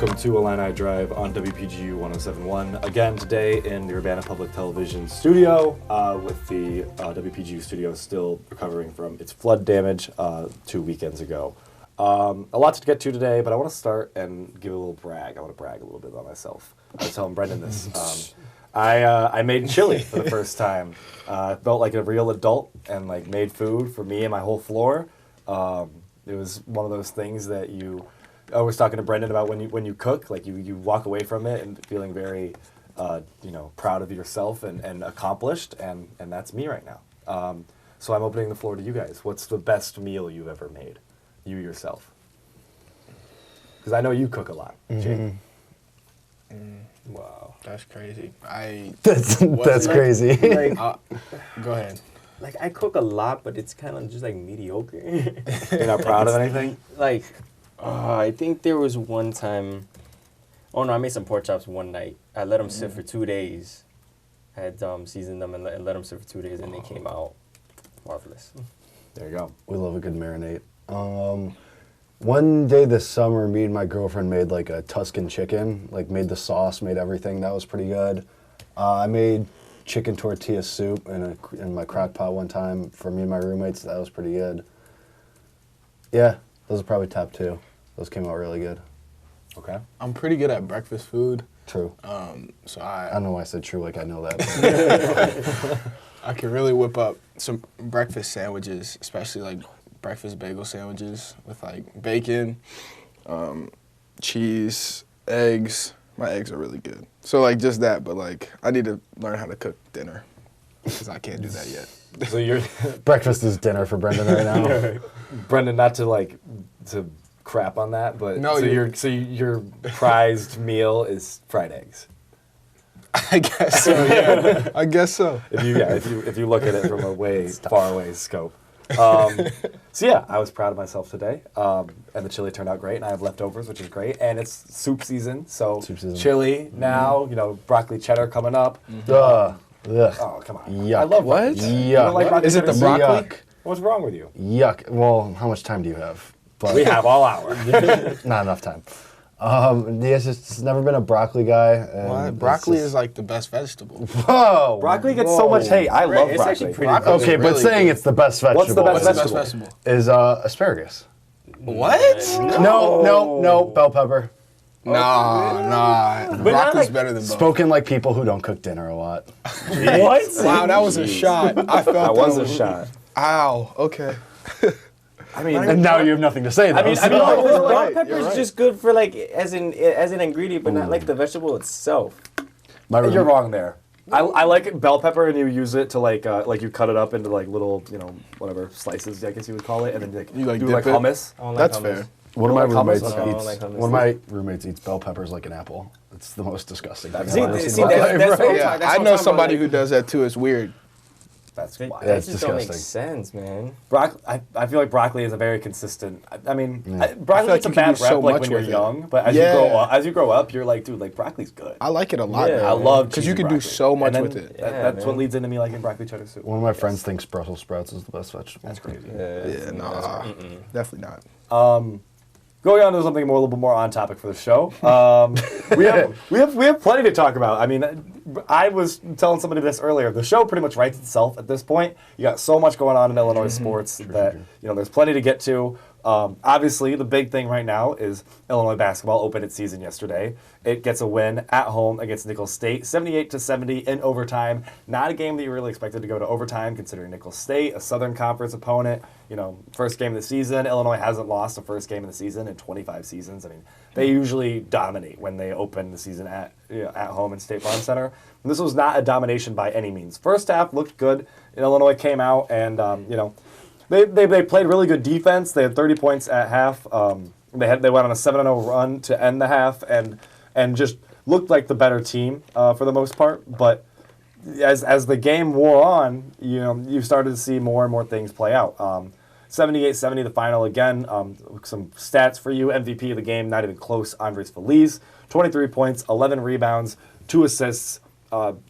Welcome to Illini Drive on WPGU 107.1. Again today in the Urbana Public Television studio with the WPGU studio still recovering from its flood damage 2 weekends ago. A lot to get to today, but I want to start and give a little brag. I want to brag a little bit about myself. I was telling Brendyn this. I made chili for the first time. I felt like a real adult and like made food for me and my whole floor. It was one of those things that I was talking to Brendyn about when you cook, like you walk away from it and feeling very, proud of yourself and accomplished, and that's me right now. So I'm opening the floor to you guys. What's the best meal you've ever made, you yourself? Because I know you cook a lot, Jake. Wow, that's crazy. That's crazy. Go ahead. Like, I cook a lot, but it's kind of just, like, mediocre. You're not proud of anything? Like, I think there was one time... Oh, no, I made some pork chops one night. I let them sit for 2 days. I had seasoned them and let them sit for 2 days, and they came out marvelous. There you go. We love a good marinade. One day this summer, me and my girlfriend made like a Tuscan chicken, like made the sauce, made everything. That was pretty good. I made chicken tortilla soup in my crock pot one time for me and my roommates. That was pretty good. Yeah, those are probably top two. Those came out really good. Okay. I'm pretty good at breakfast food. True. So I don't know why I said true, like I know that. I can really whip up some breakfast sandwiches, especially like breakfast bagel sandwiches with like bacon, cheese, eggs. My eggs are really good. So like just that, but like I need to learn how to cook dinner because I can't do that yet. So you're Breakfast is dinner for Brendyn right now. Brendyn, not to crap on that, but no, your prized meal is fried eggs. I guess so. Yeah, I guess so. If you look at it from a far away scope. So yeah, I was proud of myself today, and the chili turned out great, and I have leftovers, which is great, and it's soup season, so chili now, broccoli cheddar coming up. Ugh. Oh, come on. Yuck. I love What? broccoli cheddar. You don't like Yuck. broccoli Is it the cheddar? broccoli? Yuck. What's wrong with you? Yuck. Well, how much time do you have? But We have all hour. not enough time. It's never been a broccoli guy. And What? Broccoli is like the best vegetable. Whoa. Broccoli gets so much hate. I love It's broccoli. actually pretty Broccoli- Okay, but really saying good. it's the best vegetable. What's the best What's the vegetable? best vegetable? Is asparagus. What? No, bell pepper. Nah. not Broccoli's like- better than both. Spoken like people who don't cook dinner a lot. What? Wow, that was a shot. I felt That was a one. shot. Ow. Okay. I mean, And now you have nothing to say, though. I mean, so- bell right, pepper you're is right. just good for, like, as an ingredient, but not, like, the vegetable itself. you're wrong there. I like bell pepper, and you use it to like you cut it up into like little whatever slices, I guess you would call it, and then You, like, do dip like it? hummus. I don't like That's hummus. fair. One of my like hummus? roommates Okay. I don't eats. like hummus. One of my roommates eats bell peppers like an apple. It's the most disgusting thing I've See, ever seen see, in my that's- life. that's what I'm Yeah, talking- that's I what I'm know talking somebody about, who like- does that too. It's weird. That's wild. That That's just don't make disgusting. sense, man. I feel like broccoli is a very consistent. I mean, I broccoli feel gets like a you can bad do rep so like much when you're with it. young, but as Yeah. you grow up, you're like, dude, like broccoli's good. I like it a lot. Yeah. now. I love 'Cause cheesy you can do broccoli. so much And then with it. That's Yeah, what man. leads into me liking broccoli cheddar soup. One of my friends thinks Brussels sprouts is the best vegetable. That's crazy. Yeah, nah, definitely not. Going on to something a little bit more on topic for the show. We have plenty to talk about. I mean, I was telling somebody this earlier. The show pretty much writes itself at this point. You got so much going on in Illinois sports that there's plenty to get to. Obviously, the big thing right now is Illinois basketball opened its season yesterday. It gets a win at home against Nicholls State, 78-70 in overtime. Not a game that you really expected to go to overtime, considering Nicholls State, a Southern Conference opponent. First game of the season. Illinois hasn't lost a first game of the season in 25 seasons. I mean, they usually dominate when they open the season at home in State Farm Center. And this was not a domination by any means. First half looked good. Illinois came out and They played really good defense. They had 30 points at half. They went on a 7-0 run to end the half and just looked like the better team for the most part. But as the game wore on, you started to see more and more things play out. 78-70 the final again. Some stats for you. MVP of the game, not even close, Andres Feliz. 23 points, 11 rebounds, 2 assists.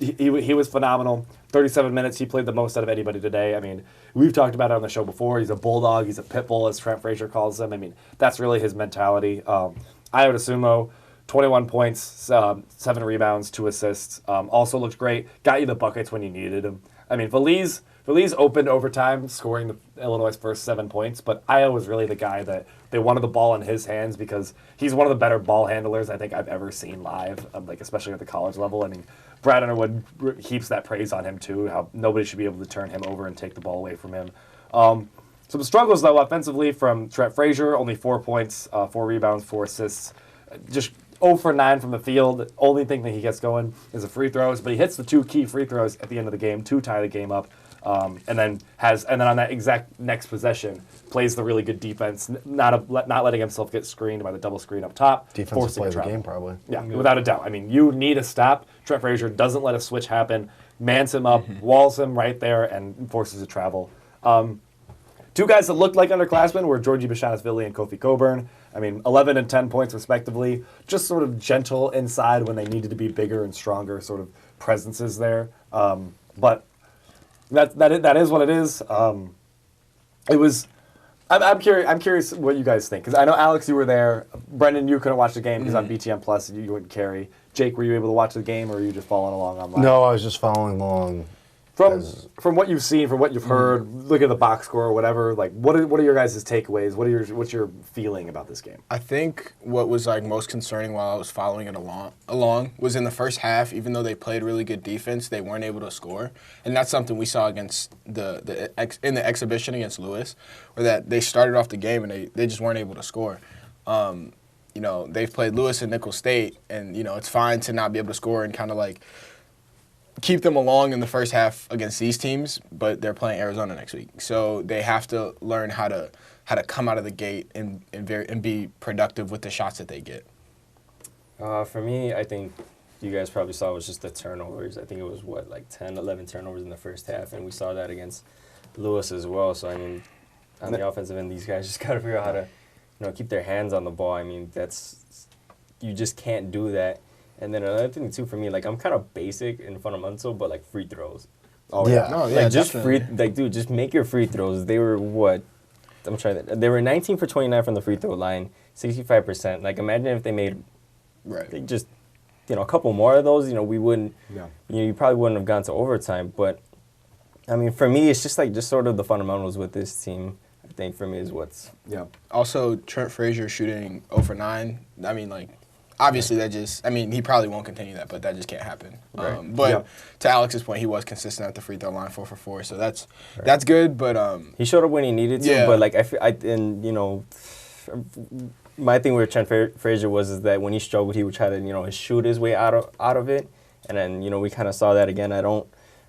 He was phenomenal. 37 minutes, he played the most out of anybody today. I mean, we've talked about it on the show before. He's a bulldog. He's a pit bull, as Trent Frazier calls him. I mean, that's really his mentality. I would assume, though, 21 points, 7 rebounds, 2 assists. Also looked great. Got you the buckets when you needed them. I mean, Feliz opened overtime, scoring the Illinois' first 7 points, but Io was really the guy that they wanted the ball in his hands because he's one of the better ball handlers I think I've ever seen live, like especially at the college level. I mean, Brad Underwood heaps that praise on him too, how nobody should be able to turn him over and take the ball away from him. Some struggles, though, offensively from Trent Frazier, only 4 points, 4 rebounds, 4 assists. Just 0 for 9 from the field. The only thing that he gets going is the free throws, but he hits the 2 key free throws at the end of the game to tie the game up. And then on that exact next possession, plays the really good defense, not letting himself get screened by the double screen up top. Defensive play of the game, probably. Yeah, without a doubt. I mean, you need a stop. Trent Frazier doesn't let a switch happen, mans him up, walls him right there, and forces a travel. 2 guys that looked like underclassmen were Georgie Bashanis-Vili and Kofi Coburn. I mean, 11 and 10 points respectively. Just sort of gentle inside when they needed to be bigger and stronger sort of presences there. But that is what it is. It was. I'm curious what you guys think, because I know Alex, you were there. Brendyn, you couldn't watch the game because on BTN Plus you wouldn't carry. Jake, were you able to watch the game, or were you just following along online? No, I was just following along. From what you've seen, from what you've heard, look at the box score or whatever. Like, what are your guys' takeaways? What's your feeling about this game? I think what was like most concerning while I was following it along was in the first half. Even though they played really good defense, they weren't able to score, and that's something we saw against in the exhibition against Lewis, where that they started off the game and they just weren't able to score. They've played Lewis and Nicholls State, and it's fine to not be able to score and kind of like keep them along in the first half against these teams, but they're playing Arizona next week. So they have to learn how to come out of the gate and be productive with the shots that they get. For me, I think you guys probably saw was just the turnovers. I think it was, 10, 11 turnovers in the first half, and we saw that against Lewis as well. So, I mean, on the offensive end, these guys just got to figure out how to keep their hands on the ball. I mean, you just can't do that. And then another thing, too, for me, I'm kind of basic and fundamental, but, free throws. Oh, yeah. No, yeah, just just make your free throws. They were what? They were 19 for 29 from the free throw line, 65%. Imagine if they made just, a couple more of those, we wouldn't, you probably wouldn't have gone to overtime. But, I mean, for me, it's just, just sort of the fundamentals with this team, I think, for me, is what's... Yeah. Also, Trent Frazier shooting 0 for 9. I mean, obviously, he probably won't continue that, but that just can't happen. Right. To Alex's point, he was consistent at the free throw line, 4 for 4, so that's good. But he showed up when he needed to. Yeah. But my thing with Trent Frazier is that when he struggled, he would try to shoot his way out of it, and then we kind of saw that again. I don't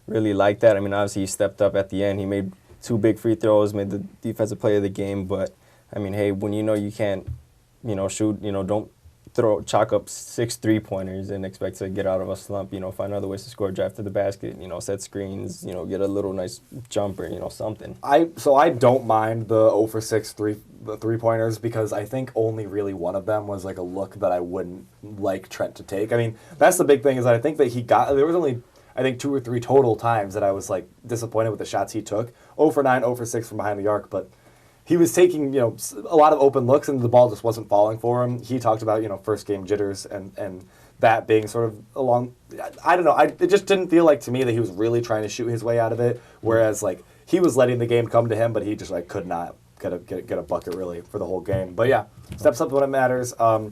really like that. I mean, obviously he stepped up at the end. He made 2 big free throws, made the defensive play of the game. But I mean, hey, when you can't shoot, don't chalk up 6 3-pointers and expect to get out of a slump, find other ways to score, drive to the basket, set screens, get a little nice jumper, something. I don't mind the 0 for 6 3-pointers because I think only really one of them was a look that I wouldn't like Trent to take. I mean, that's the big thing is that I think that there was only, I think, 2 or 3 total times that I was disappointed with the shots he took. 0 for 9, 0 for 6 from behind the arc, but he was taking, a lot of open looks, and the ball just wasn't falling for him. He talked about, first game jitters and that being sort of along. I don't know. It just didn't feel like to me that he was really trying to shoot his way out of it. Whereas he was letting the game come to him, but he just could not get a bucket really for the whole game. But yeah, steps up when it matters. I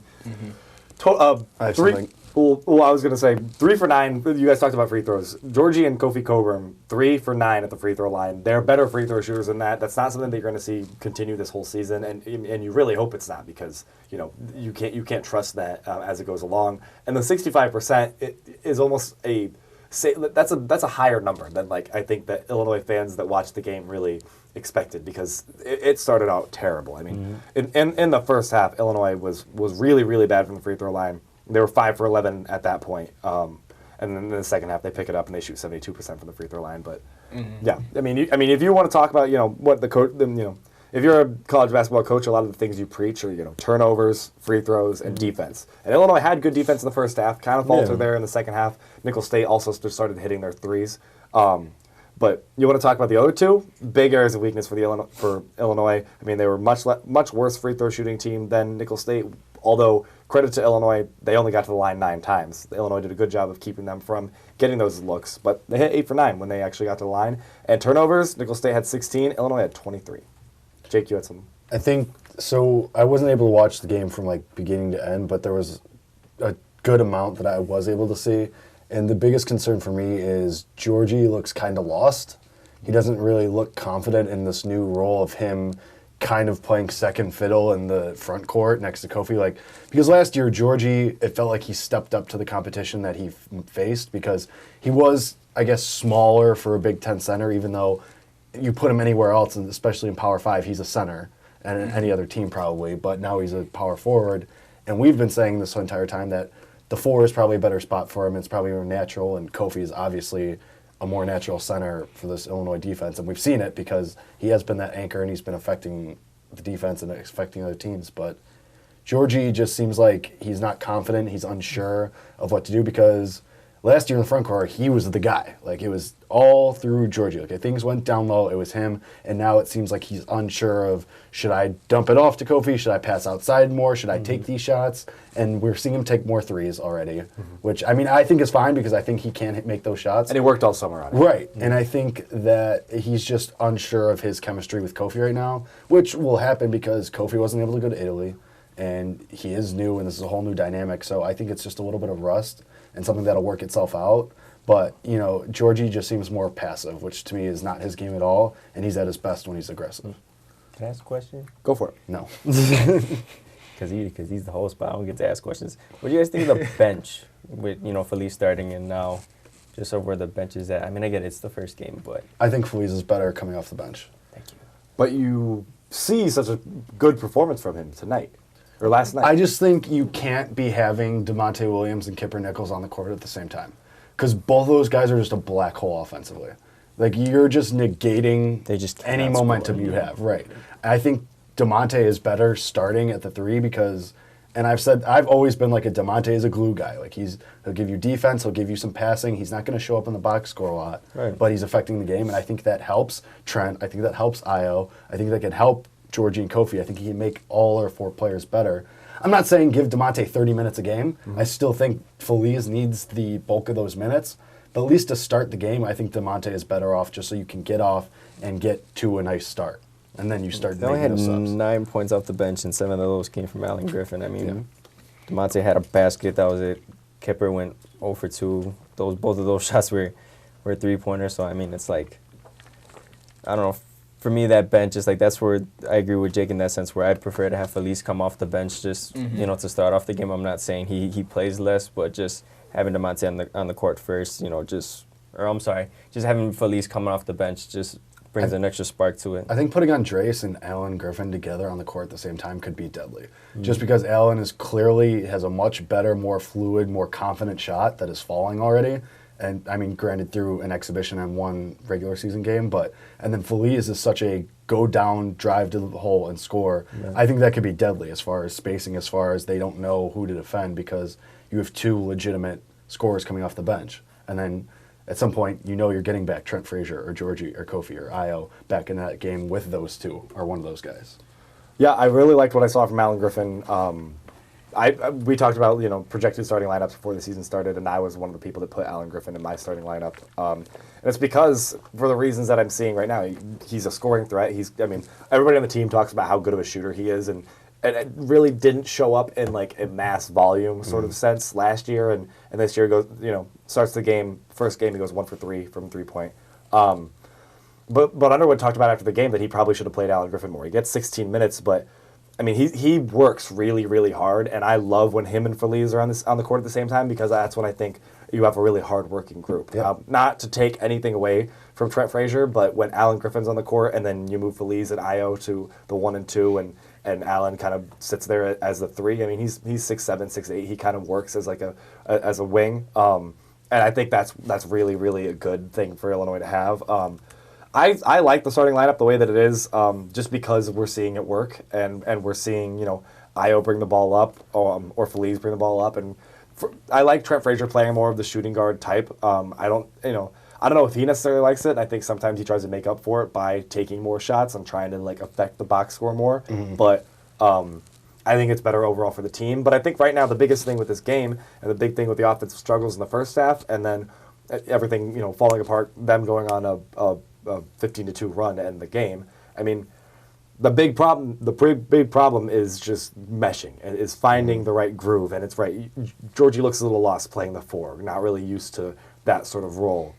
have 3. Well, I was going to say 3 for 9. You guys talked about free throws. Georgie and Kofi Coburn, 3 for 9 at the free throw line. They're better free throw shooters than that. That's not something that you're going to see continue this whole season, and you really hope it's not because you can't trust that as it goes along. And the 65% is almost that's a higher number than I think that Illinois fans that watched the game really expected because it started out terrible. I mean, in the first half, Illinois was really, really bad from the free throw line. They were 5 for 11 at that point. And then in the second half, they pick it up and they shoot 72% from the free throw line. But yeah, I mean, if you want to talk about what the coach, if you're a college basketball coach, a lot of the things you preach are turnovers, free throws, and defense. And Illinois had good defense in the first half, kind of faltered there in the second half. Nicholls State also started hitting their threes. But you want to talk about the other 2 big areas of weakness for Illinois. I mean, they were much worse free throw shooting team than Nicholls State. Although credit to Illinois, they only got to the line 9 times. Illinois did a good job of keeping them from getting those looks, but they hit 8 for 9 when they actually got to the line. And turnovers, Nicholls State had 16, Illinois had 23. Jake, you had some. I think so. I wasn't able to watch the game from like beginning to end, but there was a good amount that I was able to see. And the biggest concern for me is Georgie looks kind of lost. He doesn't really look confident in this new role of him kind of playing second fiddle in the front court next to Kofi. Like, because last year, Georgie, it felt like he stepped up to the competition that he faced because he was, I guess, smaller for a Big Ten center, even though you put him anywhere else, and especially in Power 5, he's a center, and any other team probably, but now he's a power forward. And we've been saying this entire time that the 4 is probably a better spot for him. It's probably more natural, and Kofi is obviously a more natural center for this Illinois defense. And we've seen it because he has been that anchor, and he's been affecting the defense and affecting other teams. But Georgie just seems like he's not confident. He's unsure of what to do because last year in the front court, he was the guy. Like, it was all through Georgie. Like, if things went down low, it was him. And now it seems like he's unsure of, should I dump it off to Kofi? Should I pass outside more? Should I take these shots? And we're seeing him take more threes already, which, I mean, I think is fine because I think he can make those shots. And he worked all summer on it. Right. And I think that he's just unsure of his chemistry with Kofi right now, which will happen because Kofi wasn't able to go to Italy. And he is new, and this is a whole new dynamic. So I think it's just a little bit of rust and something that'll work itself out. But, you know, Georgie just seems more passive, which to me is not his game at all, and he's at his best when he's aggressive. Can I ask a question? Go for it. No. Because he's the host, but I don't get to ask questions. What do you guys think of the bench with, you know, Felice starting and now just over where the bench is at? I mean, I get it's the first game, but... I think Feliz is better coming off the bench. Thank you. But you see such a good performance from him tonight, or last night. I just think you can't be having DeMonte Williams and Kipper Nichols on the court at the same time. Because both of those guys are just a black hole offensively. Like, you're just negating They just any cannot momentum score. you have. Right. I think DeMonte is better starting at the 3 because, and I've always been like DeMonte is a glue guy. Like, he'll give you defense, he'll give you some passing. He's not going to show up in the box score a lot, Right. but he's affecting the game, and I think that helps Trent. I think that helps Io. I think that can help Georgie and Kofi. I think he can make all our 4 players better. I'm not saying give DeMonte 30 minutes a game. I still think Feliz needs the bulk of those minutes. But at least to start the game, I think DeMonte is better off just so you can get off and get to a nice start. And then you start They only making had those subs. 9 points off the bench, and 7 of those came from Allen Griffin. I mean, DeMonte had a basket. That was it. Kipper went 0 for 2. Both of those shots were 3-pointers. So, I mean, it's like, I don't know. For me, that bench is like, that's where I agree with Jake in that sense, where I'd prefer to have Felice come off the bench just, you know, to start off the game. I'm not saying he plays less, but just having DeMonte on the court first, you know, just having Felice coming off the bench just brings an extra spark to it. I think putting Andres and Allen Griffin together on the court at the same time could be deadly. Just because Allen is clearly has a much better, more fluid, more confident shot that is falling already. And I mean, granted, through an exhibition and 1 regular season game, and then Feliz is such a go down, drive to the hole and score. Yeah. I think that could be deadly as far as spacing, as far as they don't know who to defend because you have 2 legitimate scorers coming off the bench. And then at some point, you know you're getting back Trent Frazier or Georgie or Kofi or Io back in that game with those 2 or one of those guys. Yeah, I really liked what I saw from Allen Griffin. We talked about, you know, projected starting lineups before the season started, and I was one of the people that put Allen Griffin in my starting lineup. And it's because, for the reasons that I'm seeing right now, he's a scoring threat. Everybody on the team talks about how good of a shooter he is, and it really didn't show up in like a mass volume sort of sense last year, and this year goes, you know, starts the game, first game he goes 1 for 3 from 3-point. But Underwood talked about after the game that he probably should have played Allen Griffin more. He gets 16 minutes, but I mean, he works really, really hard, and I love when him and Feliz are on the court at the same time because that's when I think you have a really hard-working group. Yep. Not to take anything away from Trent Frazier, but when Allen Griffin's on the court and then you move Feliz and Io to the 1 and 2, and Allen kind of sits there as the 3. I mean, he's 6'7", 6'8". He kind of works as like a wing, and I think that's really, really a good thing for Illinois to have. I like the starting lineup the way that it is, just because we're seeing it work, and we're seeing, you know, Io bring the ball up, or Feliz bring the ball up, and I like Trent Frazier playing more of the shooting guard type. I don't know if he necessarily likes it. I think sometimes he tries to make up for it by taking more shots and trying to like affect the box score more. But I think it's better overall for the team. But I think right now the biggest thing with this game and the big thing with the offensive struggles in the first half and then everything, falling apart, them going on a 15-2 run to end the game. I mean, the big problem is just meshing, is finding the right groove, and it's right. Georgie looks a little lost playing the 4, not really used to that sort of role.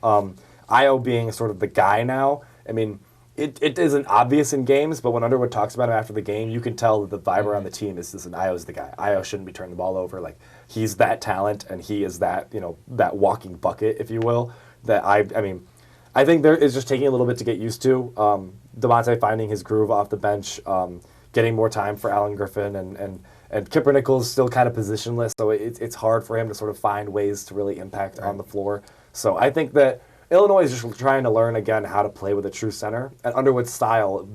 Io being sort of the guy now, I mean, it isn't obvious in games, but when Underwood talks about him after the game, you can tell that the vibe around the team is listen, Io's the guy. Io shouldn't be turning the ball over. Like, he's that talent, and he is that, that walking bucket, if you will, that I think there is just taking a little bit to get used to. DeMonte finding his groove off the bench, getting more time for Alan Griffin, and Kipper Nichols still kind of positionless, so it's hard for him to sort of find ways to really impact on the floor. So I think that Illinois is just trying to learn again how to play with a true center, and Underwood's style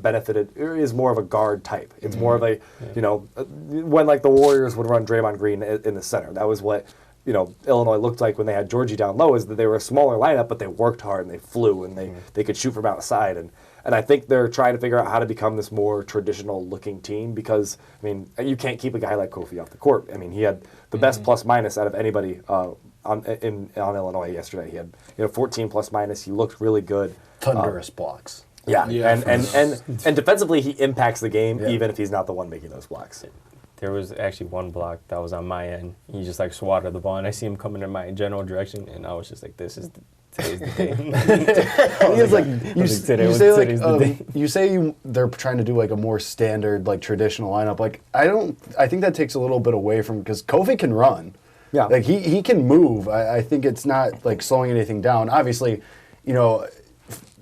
is more of a guard type. It's more of a, when like the Warriors would run Draymond Green in the center. That was what Illinois looked like when they had Georgie down low, is that they were a smaller lineup, but they worked hard and they flew and they could shoot from outside. And I think they're trying to figure out how to become this more traditional looking team because, I mean, you can't keep a guy like Kofi off the court. I mean, he had the best plus minus out of anybody on Illinois yesterday. He had 14 plus minus. He looked really good. Thunderous blocks. Yeah. And defensively he impacts the game even if he's not the one making those blocks. There was actually one block that was on my end. He just like swatted the ball, and I see him coming in my general direction, and I was just like, "This is today's the day." You say they're trying to do like a more standard, like traditional lineup. Like I think that takes a little bit away from because Kofi can run. Yeah, like he can move. I think it's not like slowing anything down. Obviously,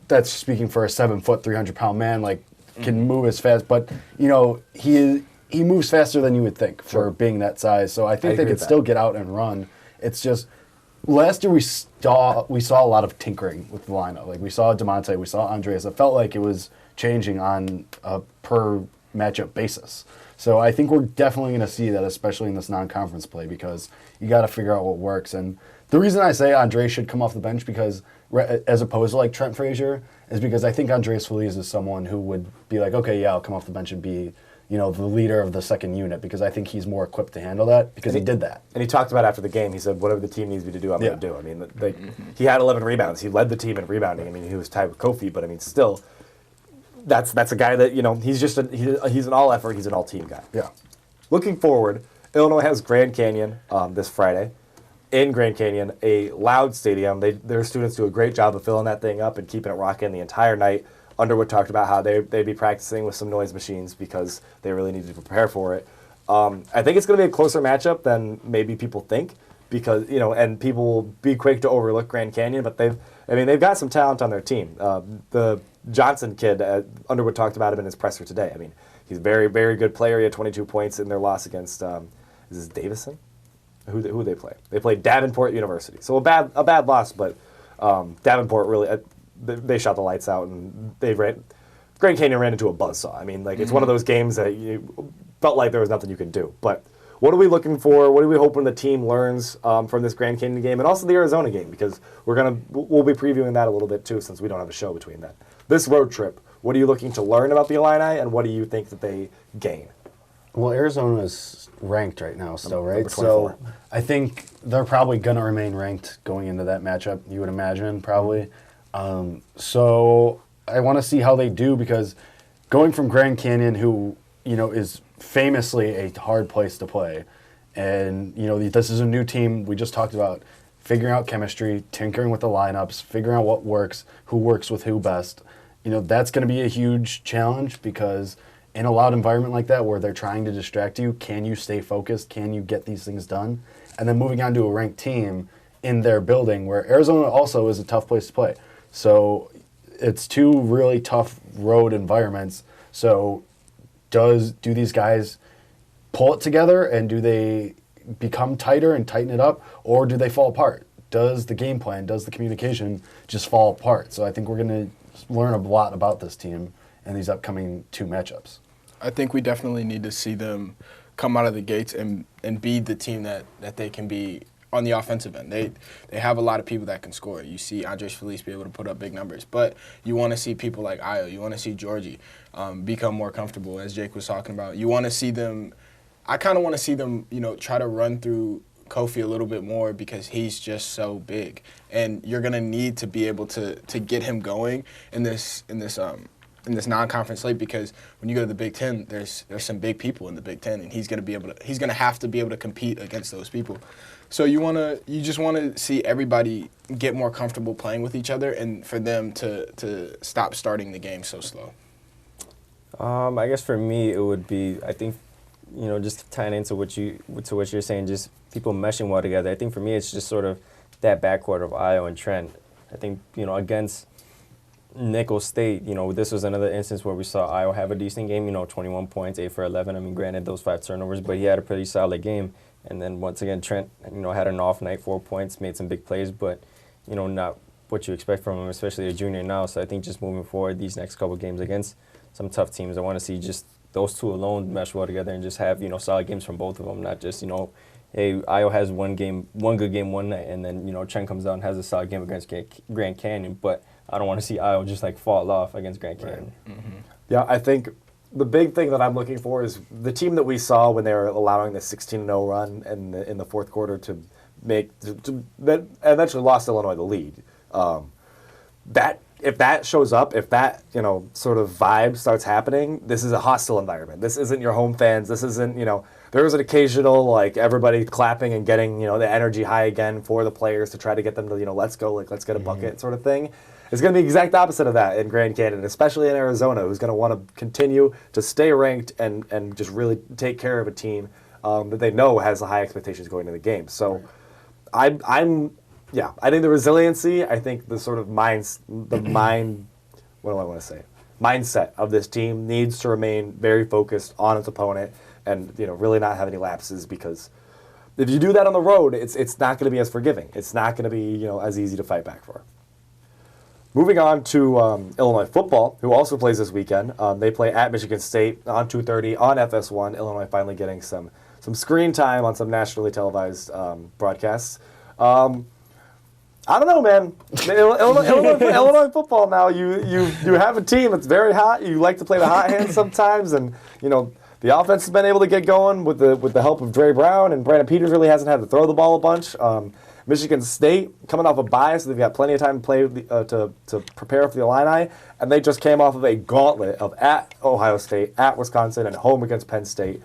that's speaking for a 7 foot, 300-pound man. Like can move as fast, but he moves faster than you would think for being that size. So I think they could still get out and run. It's just last year we saw a lot of tinkering with the lineup. Like we saw DeMonte, we saw Andreas. It felt like it was changing on a per matchup basis. So I think we're definitely going to see that, especially in this non-conference play, because you got to figure out what works. And the reason I say Andreas should come off the bench because, as opposed to like Trent Frazier, is because I think Andreas Feliz is someone who would be like, okay, yeah, I'll come off the bench and be the leader of the second unit because I think he's more equipped to handle that because he did that. And he talked about after the game, he said, whatever the team needs me to do, I'm going to do. I mean, he had 11 rebounds. He led the team in rebounding. I mean, he was tied with Kofi, but I mean, still, that's a guy that, he's just he's an all-effort, he's an all-team guy. Yeah. Looking forward, Illinois has Grand Canyon this Friday. In Grand Canyon, a loud stadium. Their students do a great job of filling that thing up and keeping it rocking the entire night. Underwood talked about how they'd be practicing with some noise machines because they really needed to prepare for it. I think it's going to be a closer matchup than maybe people think because, and people will be quick to overlook Grand Canyon, but they've got some talent on their team. The Johnson kid, Underwood talked about him in his presser today. I mean, he's a very, very good player. He had 22 points in their loss against, is this Davison? Who they play? They played Davenport University. So a bad loss, but Davenport really... They shot the lights out, and Grand Canyon ran into a buzzsaw. I mean, like it's one of those games that you felt like there was nothing you could do. But what are we looking for? What are we hoping the team learns from this Grand Canyon game, and also the Arizona game? Because we'll be previewing that a little bit too, since we don't have a show between that. This road trip, what are you looking to learn about the Illini, and what do you think that they gain? Well, Arizona's ranked right now still, right? So I think they're probably going to remain ranked going into that matchup, you would imagine, probably. So I want to see how they do because going from Grand Canyon, who, is famously a hard place to play, and, this is a new team. We just talked about figuring out chemistry, tinkering with the lineups, figuring out what works, who works with who best. That's going to be a huge challenge because in a loud environment like that where they're trying to distract you, can you stay focused? Can you get these things done? And then moving on to a ranked team in their building where Arizona also is a tough place to play. So it's two really tough road environments. So do these guys pull it together and do they become tighter and tighten it up, or do they fall apart? Does the game plan, does the communication just fall apart? So I think we're going to learn a lot about this team in these upcoming two matchups. I think we definitely need to see them come out of the gates and be the team that they can be on the offensive end. They have a lot of people that can score. You see Andres Feliz be able to put up big numbers, but you want to see people like Io, you want to see Georgie become more comfortable, as Jake was talking about. You want to see them I kind of want to see them, try to run through Kofi a little bit more because he's just so big, and you're gonna need to be able to get him going in this non-conference slate, because when you go to the Big Ten, there's some big people in the Big Ten, and he's gonna have to be able to compete against those people. So you just want to see everybody get more comfortable playing with each other, and for them to stop starting the game so slow. I guess for me it would be, I think, just tying into what you're saying, just people meshing well together. I think for me it's just sort of that backcourt of Ayo and Trent. I think, against Nicholls State, this was another instance where we saw Ayo have a decent game, 21 points, 8 for 11. I mean, granted, those 5 turnovers, but he had a pretty solid game. And then once again, Trent, had an off night, 4 points, made some big plays, but, not what you expect from him, especially a junior now. So I think just moving forward, these next couple games against some tough teams, I want to see just those two alone mesh well together and just have, solid games from both of them, not just, hey, Ayo has one good game one night, and then, Trent comes out and has a solid game against Grand Canyon, but I don't want to see Ayo just, fall off against Grand Canyon. Right. Mm-hmm. Yeah, I think the big thing that I'm looking for is the team that we saw when they were allowing the 16-0 run in the fourth quarter that eventually lost Illinois the lead. If that shows up, if that sort of vibe starts happening, this is a hostile environment. This isn't your home fans. This isn't there was an occasional everybody clapping and getting the energy high again for the players to try to get them to let's go, let's get a bucket sort of thing. It's going to be the exact opposite of that in Grand Canyon, especially in Arizona, who's going to want to continue to stay ranked and just really take care of a team that they know has high expectations going into the game. So I think the resiliency, I think the sort of mindset of this team needs to remain very focused on its opponent and really not have any lapses, because if you do that on the road, it's not going to be as forgiving. It's not going to be as easy to fight back for. Moving on to Illinois football, who also plays this weekend. They play at Michigan State on 2:30 on FS1. Illinois finally getting some screen time on some nationally televised broadcasts. I don't know, man. Illinois football now. You have a team that's very hot. You like to play the hot hand sometimes, and the offense has been able to get going with the help of Dre Brown, and Brandon Peters really hasn't had to throw the ball a bunch. Michigan State coming off a bye, so they've got plenty of time to play to prepare for the Illini, and they just came off of a gauntlet of at Ohio State, at Wisconsin, and home against Penn State.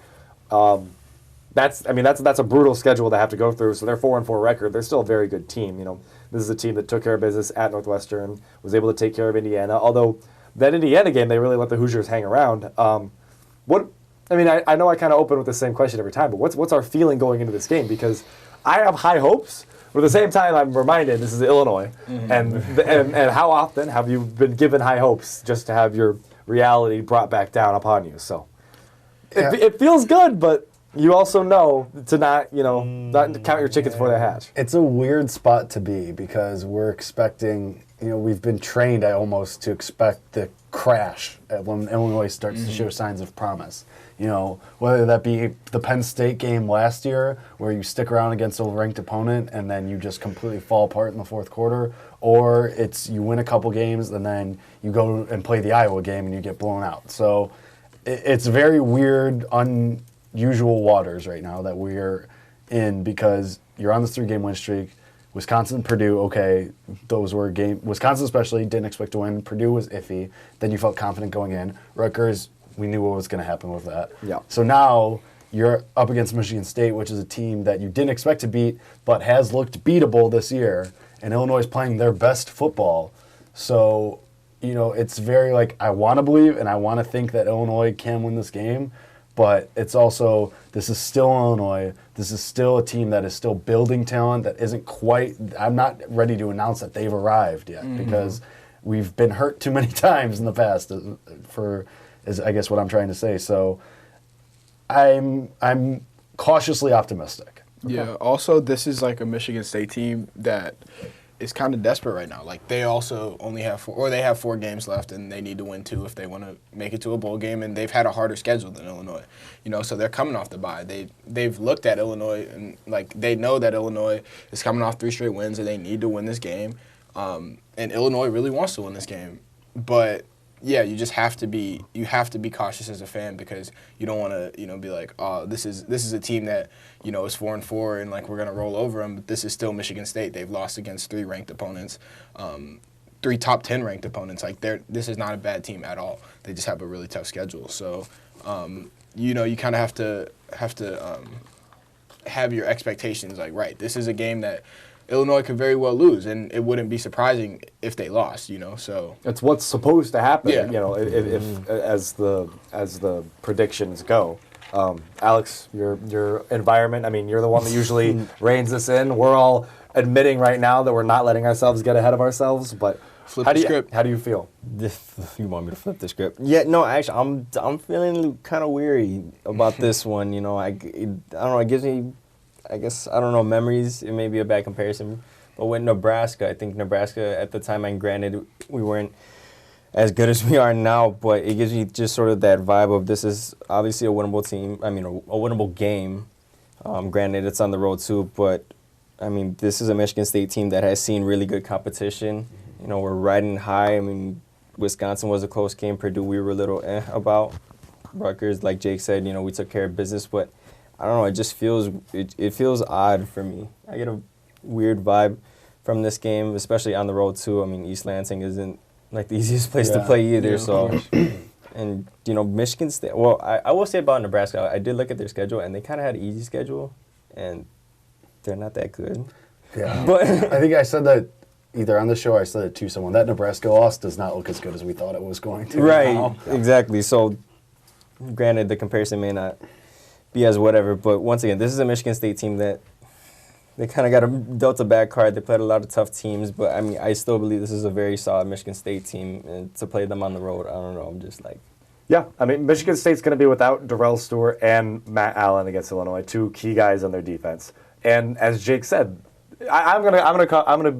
That's a brutal schedule to have to go through. So they're 4-4 record. They're still a very good team. This is a team that took care of business at Northwestern, was able to take care of Indiana. Although that Indiana game, they really let the Hoosiers hang around. I know I kind of open with the same question every time, but what's our feeling going into this game? Because I have high hopes. But at the same time, I'm reminded this is Illinois, and how often have you been given high hopes just to have your reality brought back down upon you? So it feels good, but you also know to not count your chickens before they hatch. It's a weird spot to be because we're expecting, we've been trained almost to expect the crash when Illinois starts to show signs of promise. Whether that be the Penn State game last year where you stick around against a ranked opponent and then you just completely fall apart in the fourth quarter, or it's you win a couple games and then you go and play the Iowa game and you get blown out. So it's very weird, unusual waters right now that we're in because you're on this 3-game win streak. Wisconsin, Purdue, okay, those were games. Wisconsin especially didn't expect to win. Purdue was iffy. Then you felt confident going in. Rutgers, we knew what was going to happen with that. Yeah. So now you're up against Michigan State, which is a team that you didn't expect to beat, but has looked beatable this year. And Illinois is playing their best football. So, it's very I want to believe and I want to think that Illinois can win this game. But it's also, this is still Illinois. This is still a team that is still building talent that isn't quite, I'm not ready to announce that they've arrived yet because we've been hurt too many times in the past is I guess what I'm trying to say. So I'm cautiously optimistic. Yeah, also this is a Michigan State team that is kind of desperate right now. They also only have 4 games left, and they need to win 2 if they want to make it to a bowl game. And they've had a harder schedule than Illinois, so they're coming off the bye. They've looked at Illinois and they know that Illinois is coming off 3 straight wins, and they need to win this game. And Illinois really wants to win this game, but yeah, you just have to be cautious as a fan because you don't want to be like, oh, this is a team that is 4-4 and like we're gonna roll over them. But this is still Michigan State. They've lost against 3 ranked opponents, 3 top 10 ranked opponents. Like this is not a bad team at all. They just have a really tough schedule. So you kind of have to have your expectations like right. This is a game that Illinois could very well lose, and it wouldn't be surprising if they lost. So it's what's supposed to happen. Yeah. If as the predictions go. Alex, your environment. I mean, you're the one that usually reins this in. We're all admitting right now that we're not letting ourselves get ahead of ourselves. But Flip the script. How do you feel? You want me to flip the script? Yeah, no, actually, I'm feeling kind of weary about this one. I don't know. It gives me, I guess, I don't know, memories. It may be a bad comparison, but with Nebraska, I think Nebraska at the time, and granted, we weren't as good as we are now, but it gives me just sort of that vibe of this is obviously a winnable team. I mean, a winnable game. Granted, it's on the road too, but I mean, this is a Michigan State team that has seen really good competition. We're riding high. I mean, Wisconsin was a close game. Purdue, we were a little about. Rutgers, like Jake said, we took care of business, but I don't know. It just feels it feels odd for me. I get a weird vibe from this game, especially on the road too. I mean, East Lansing isn't like the easiest place to play either. So, and Michigan State. Well, I will say about Nebraska, I did look at their schedule, and they kind of had an easy schedule, and they're not that good. Yeah, but I think I said that either on the show or I said it to someone. That Nebraska loss does not look as good as we thought it was going to. Right, now. Exactly. So, granted, the comparison may not be as whatever, but once again, this is a Michigan State team that they kind of got dealt a bad card. They played a lot of tough teams, but I mean, I still believe this is a very solid Michigan State team, and to play them on the road, I don't know. I'm just like, yeah, I mean, Michigan State's going to be without Darrell Stewart and Matt Allen against Illinois, 2 key guys on their defense. And as Jake said, I'm gonna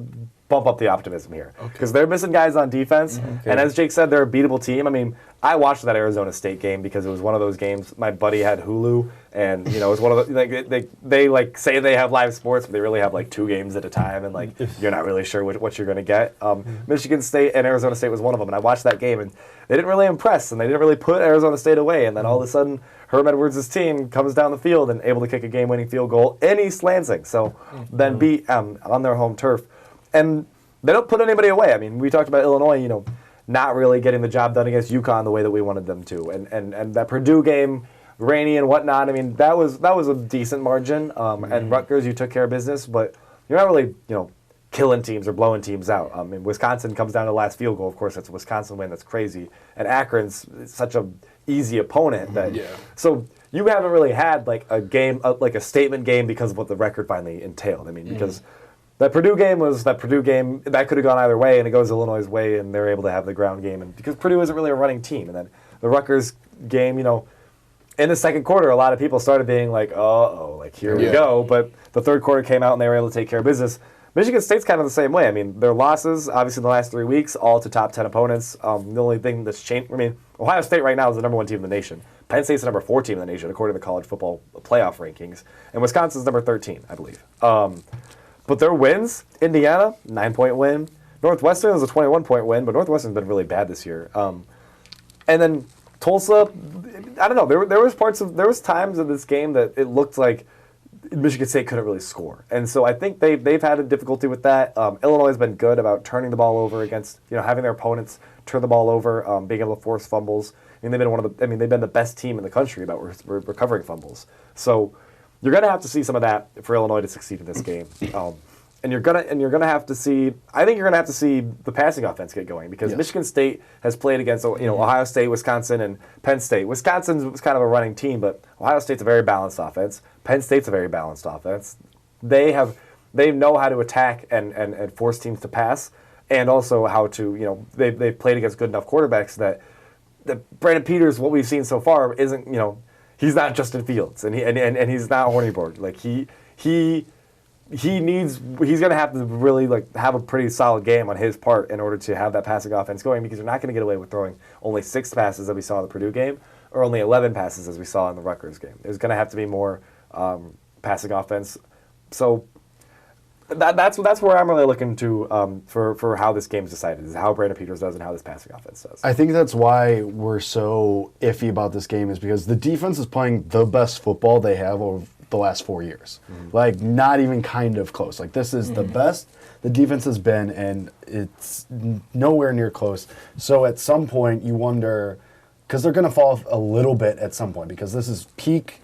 bump up the optimism here because they're missing guys on defense. Okay. And as Jake said, they're a beatable team. I mean, I watched that Arizona State game because it was one of those games. My buddy had Hulu, and it was one of the they like say they have live sports, but they really have like 2 games at a time, and like you're not really sure what you're going to get. Michigan State and Arizona State was one of them, and I watched that game, and they didn't really impress, and they didn't really put Arizona State away, and then all of a sudden, Herm Edwards' team comes down the field and able to kick a game-winning field goal in East Lansing, so then beat on their home turf, and they don't put anybody away. I mean, we talked about Illinois, not really getting the job done against UConn the way that we wanted them to. And that Purdue game, rainy and whatnot, I mean, that was a decent margin. And Rutgers, you took care of business, but you're not really, killing teams or blowing teams out. I mean, Wisconsin comes down to the last field goal. Of course, that's a Wisconsin win. That's crazy. And Akron's such a easy opponent that. Yeah. So you haven't really had like a game, like a statement game because of what the record finally entailed. I mean, because that Purdue game that could have gone either way, and it goes Illinois' way, and they're able to have the ground game. And because Purdue isn't really a running team, and then the Rutgers game, in the second quarter, a lot of people started being like, like here we go. But the third quarter came out, and they were able to take care of business. Michigan State's kind of the same way. I mean, their losses, obviously, in the last 3 weeks, all to top 10 opponents. The only thing that's changed, I mean, Ohio State right now is the number 1 team in the nation. Penn State's the number 4 team in the nation, according to the college football playoff rankings. And Wisconsin's number 13, I believe. But their wins, Indiana, 9-point win. Northwestern is a 21-point win, but Northwestern's been really bad this year. And then Tulsa, I don't know. There was times in this game that it looked like Michigan State couldn't really score, and so I think they've had a difficulty with that. Illinois has been good about turning the ball over against having their opponents turn the ball over, being able to force fumbles. I mean, they've been the best team in the country about recovering fumbles. So you're going to have to see some of that for Illinois to succeed in this game. And you're gonna have to see. I think you're gonna have to see the passing offense get going because Michigan State has played against Ohio State, Wisconsin, and Penn State. Wisconsin was kind of a running team, but Ohio State's a very balanced offense. Penn State's a very balanced offense. They know how to attack and force teams to pass, and also how to they've played against good enough quarterbacks that Brandon Peters, what we've seen so far, isn't he's not Justin Fields and he's not Hornibrook. Like he's going to have to really have a pretty solid game on his part in order to have that passing offense going because you're not going to get away with throwing only 6 passes that we saw in the Purdue game or only 11 passes as we saw in the Rutgers game. There's going to have to be more passing offense. So that's where I'm really looking to for how this game's decided, is how Brandon Peters does and how this passing offense does. I think that's why we're so iffy about this game, is because the defense is playing the best football they have over the last 4 years. Like, not even kind of close. Like, this is the best the defense has been, and it's nowhere near close. So at some point, you wonder, because they're going to fall off a little bit at some point, because this is peak,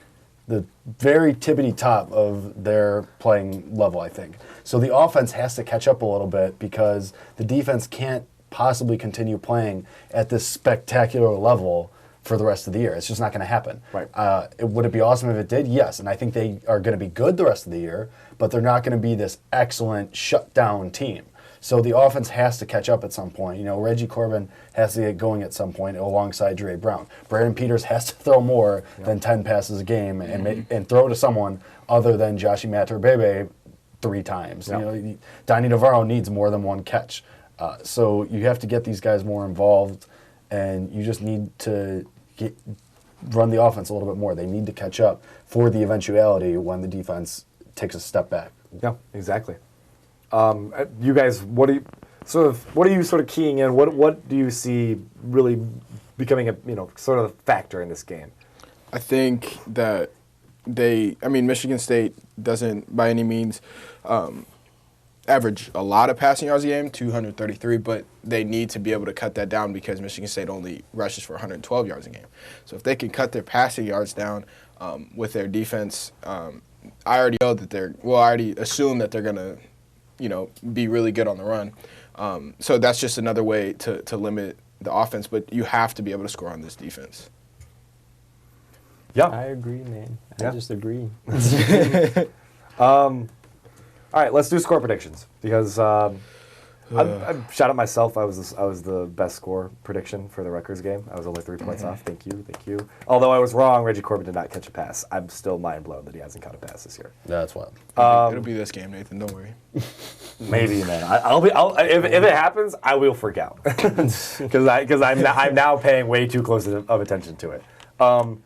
the very tippity top of their playing level, I think. So the offense has to catch up a little bit, because the defense can't possibly continue playing at this spectacular level for the rest of the year. It's just not going to happen. Right. Would it be awesome if it did? Yes, and I think they are going to be good the rest of the year, but they're not going to be this excellent shutdown team. So the offense has to catch up at some point. You know, Reggie Corbin has to get going at some point alongside Dre Brown. Brandon Peters has to throw more than 10 passes a game and throw to someone other than Joshi Maturbebe 3 times. Yeah. You know, Donnie Navarro needs more than 1 catch. So you have to get these guys more involved, and you just need to run the offense a little bit more. They need to catch up for the eventuality when the defense takes a step back. Yeah, exactly. You guys, what are you sort of keying in? What do you see really becoming a sort of factor in this game? I think that Michigan State doesn't by any means average a lot of passing yards a game, 233, but they need to be able to cut that down, because Michigan State only rushes for 112 yards a game. So if they can cut their passing yards down with their defense, I already assume that they're going to, be really good on the run. So that's just another way to limit the offense, but you have to be able to score on this defense. Yeah. I agree, man. Yeah. I just agree. All right, let's do score predictions, because I shout out myself. I was the best score prediction for the Rutgers game. I was only 3 points off. Thank you. Although I was wrong, Reggie Corbin did not catch a pass. I'm still mind blown that he hasn't caught a pass this year. That's wild. It'll be this game, Nathan. Don't worry. Maybe, man. If it happens, I will freak out because I'm now paying way too close of attention to it. God,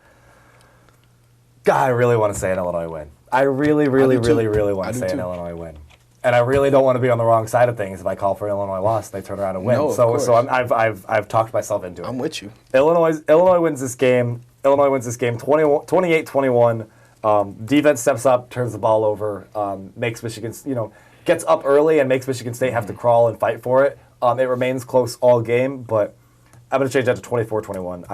I really want to say an Illinois win. I really want to say an Illinois win. And I really don't want to be on the wrong side of things if I call for an Illinois loss and they turn around and win. No, so I've talked myself into it. I'm with you. Illinois wins this game. 28-21. Defense steps up, turns the ball over, makes Michigan, gets up early and makes Michigan State have to crawl and fight for it. It remains close all game, but I'm going to change that to 24-21.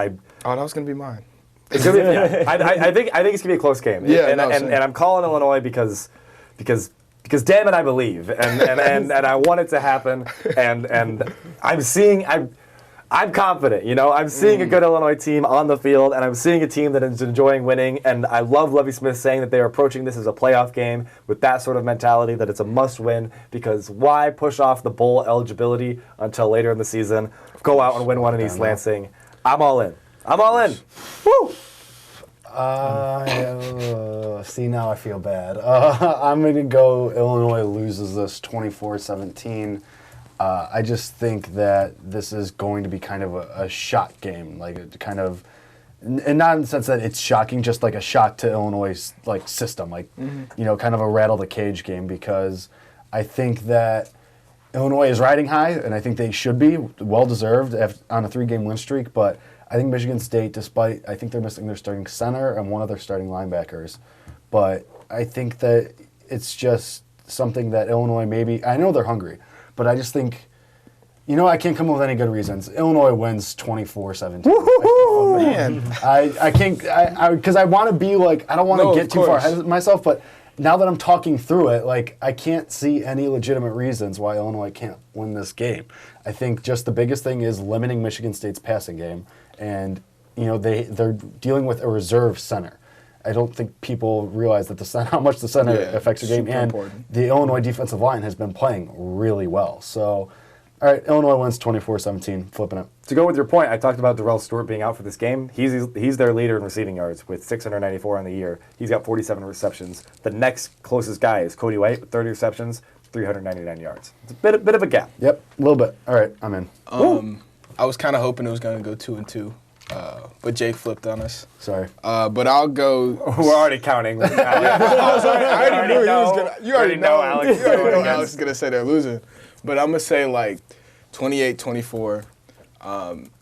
That was going to be mine. It's gonna be, I think it's gonna be a close game. Yeah, and I'm calling Illinois because damn it, I believe, and I want it to happen, and I'm confident. I'm seeing a good Illinois team on the field, and I'm seeing a team that is enjoying winning. And I love Lovie Smith saying that they are approaching this as a playoff game with that sort of mentality, that it's a must-win, because why push off the bowl eligibility until later in the season? Go out and win one in East Lansing. I'm all in. Woo! See, now I feel bad. I'm going to go Illinois loses this 24-17. I just think that this is going to be kind of a shock game, like a kind of, and not in the sense that it's shocking, just like a shock to Illinois' system, kind of a rattle the cage game, because I think that Illinois is riding high, and I think they should be well deserved on a 3-game win streak, but I think Michigan State, I think they're missing their starting center and one of their starting linebackers. But I think that it's just something that Illinois I know they're hungry, but I just think, I can't come up with any good reasons. Illinois wins 24-17. Woohoo! Man. I can't, because I want to be I don't want to get too far ahead of myself, but now that I'm talking through it, I can't see any legitimate reasons why Illinois can't win this game. I think just the biggest thing is limiting Michigan State's passing game. And, they're dealing with a reserve center. I don't think people realize that how much the center affects your game. And important. The Illinois defensive line has been playing really well. So, all right, Illinois wins 24-17, flipping it. To go with your point, I talked about Darrell Stewart being out for this game. He's their leader in receiving yards with 694 on the year. He's got 47 receptions. The next closest guy is Cody White with 30 receptions, 399 yards. It's a bit of a gap. Yep, a little bit. All right, I'm in. I was kind of hoping it was going to go 2-2. but Jake flipped on us. Sorry. But I'll go. We're already counting. I already knew he was gonna. You already know Alex. You already know Alex is gonna say they're losing. But I'm gonna say like 28-24.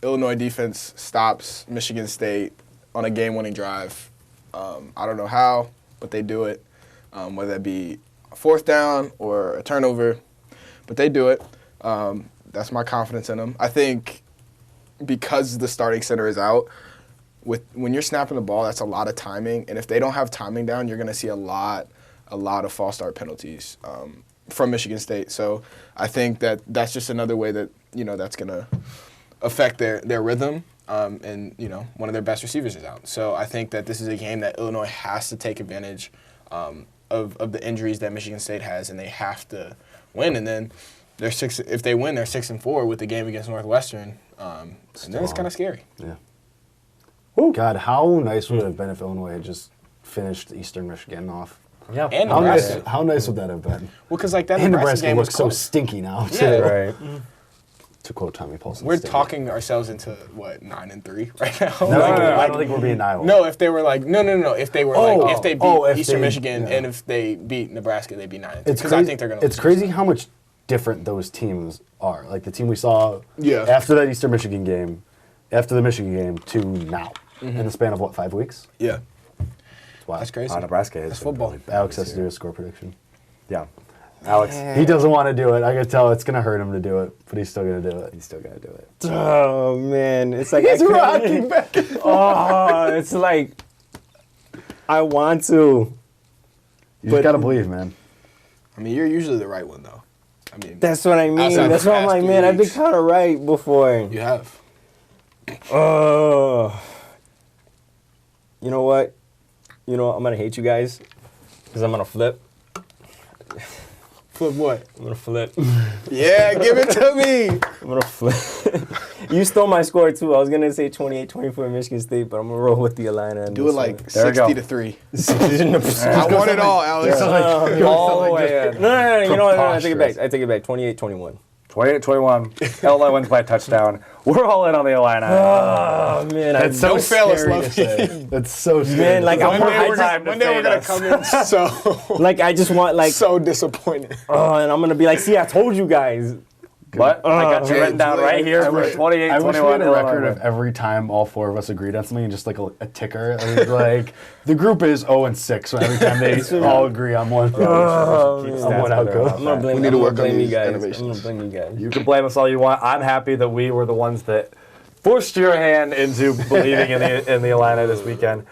Illinois defense stops Michigan State on a game-winning drive. I don't know how, but they do it. Whether that be a fourth down or a turnover, but they do it. That's my confidence in them. I think because the starting center is out, when you're snapping the ball, that's a lot of timing, and if they don't have timing down, you're going to see a lot of false start penalties from Michigan State. So I think that's just another way that that's going to affect their rhythm. And one of their best receivers is out. So I think that this is a game that Illinois has to take advantage of the injuries that Michigan State has, and they have to win. And then if they win, they're 6-4 with the game against Northwestern. And then it's kind of scary. Yeah. Woo. God, how nice would it have been if Illinois had just finished Eastern Michigan off? Yeah. And How Nebraska. nice would that have been? Well, because that And Nebraska Nebraska game was looks so close. stinky now, too. Yeah. Right. To quote Tommy Paulson. We're stinky. talking ourselves into 9-3 right now. No, No. I don't think we're being Iowa. No, if they were like no. If they were if they beat if Eastern they- Michigan yeah. and if they beat Nebraska, they'd be 9-3. It's Because crazy. I think they're gonna. It's lose. crazy how much different those teams are. Like the team we saw after that Eastern Michigan game, after the Michigan game, to now in the span of what, 5 weeks? Yeah, It's wild. that's crazy. Nebraska is That's football. Alex has to do a score prediction. Yeah. Alex, He doesn't want to do it. I can tell it's gonna hurt him to do it, but he's still gonna do it. he's still got to do it. Oh man, it's like He's I couldn't- rocking back. Oh, it's like I want to. You just gotta believe, man. I mean, you're usually the right one though. I mean, That's what I mean. Outside That's the what I'm past like, few man. I've been weeks. kind of right before. you have. Oh. You know what? I'm gonna hate you guys because I'm gonna flip. Flip what? I'm gonna flip. Yeah, give it to me. I'm gonna flip. You stole my score too. I was gonna say 28-24 Michigan State, but I'm gonna roll with the Illini. Do it like There we go. 60-3. I I want it all, Alex. All the way in. No. You know what? No, I take it back. Preposterous. I take it back. 28-21. 28-21. Illinois wins by a touchdown. We're all in on the Illini. Oh man, That's so Don't fail us, scary to Luffy. say. That's so scary. Man, like, One I'm day we're I gonna- One day we're gonna come in so like I just want like so disappointed. and I'm gonna be like, see, I told you guys. But I got you written down right here for 28-21. I wish we had a Illinois record win. of every time all four of us agreed on something, and just like a ticker. And it's like the group is 0-6, so every time they all agree on one, on one outcome. I'm gonna blame. We need I'm to gonna work on blame you these guys. innovations. I'm gonna blame you guys. You can blame us all you want. I'm happy that we were the ones that forced your hand into believing in the Illini this weekend.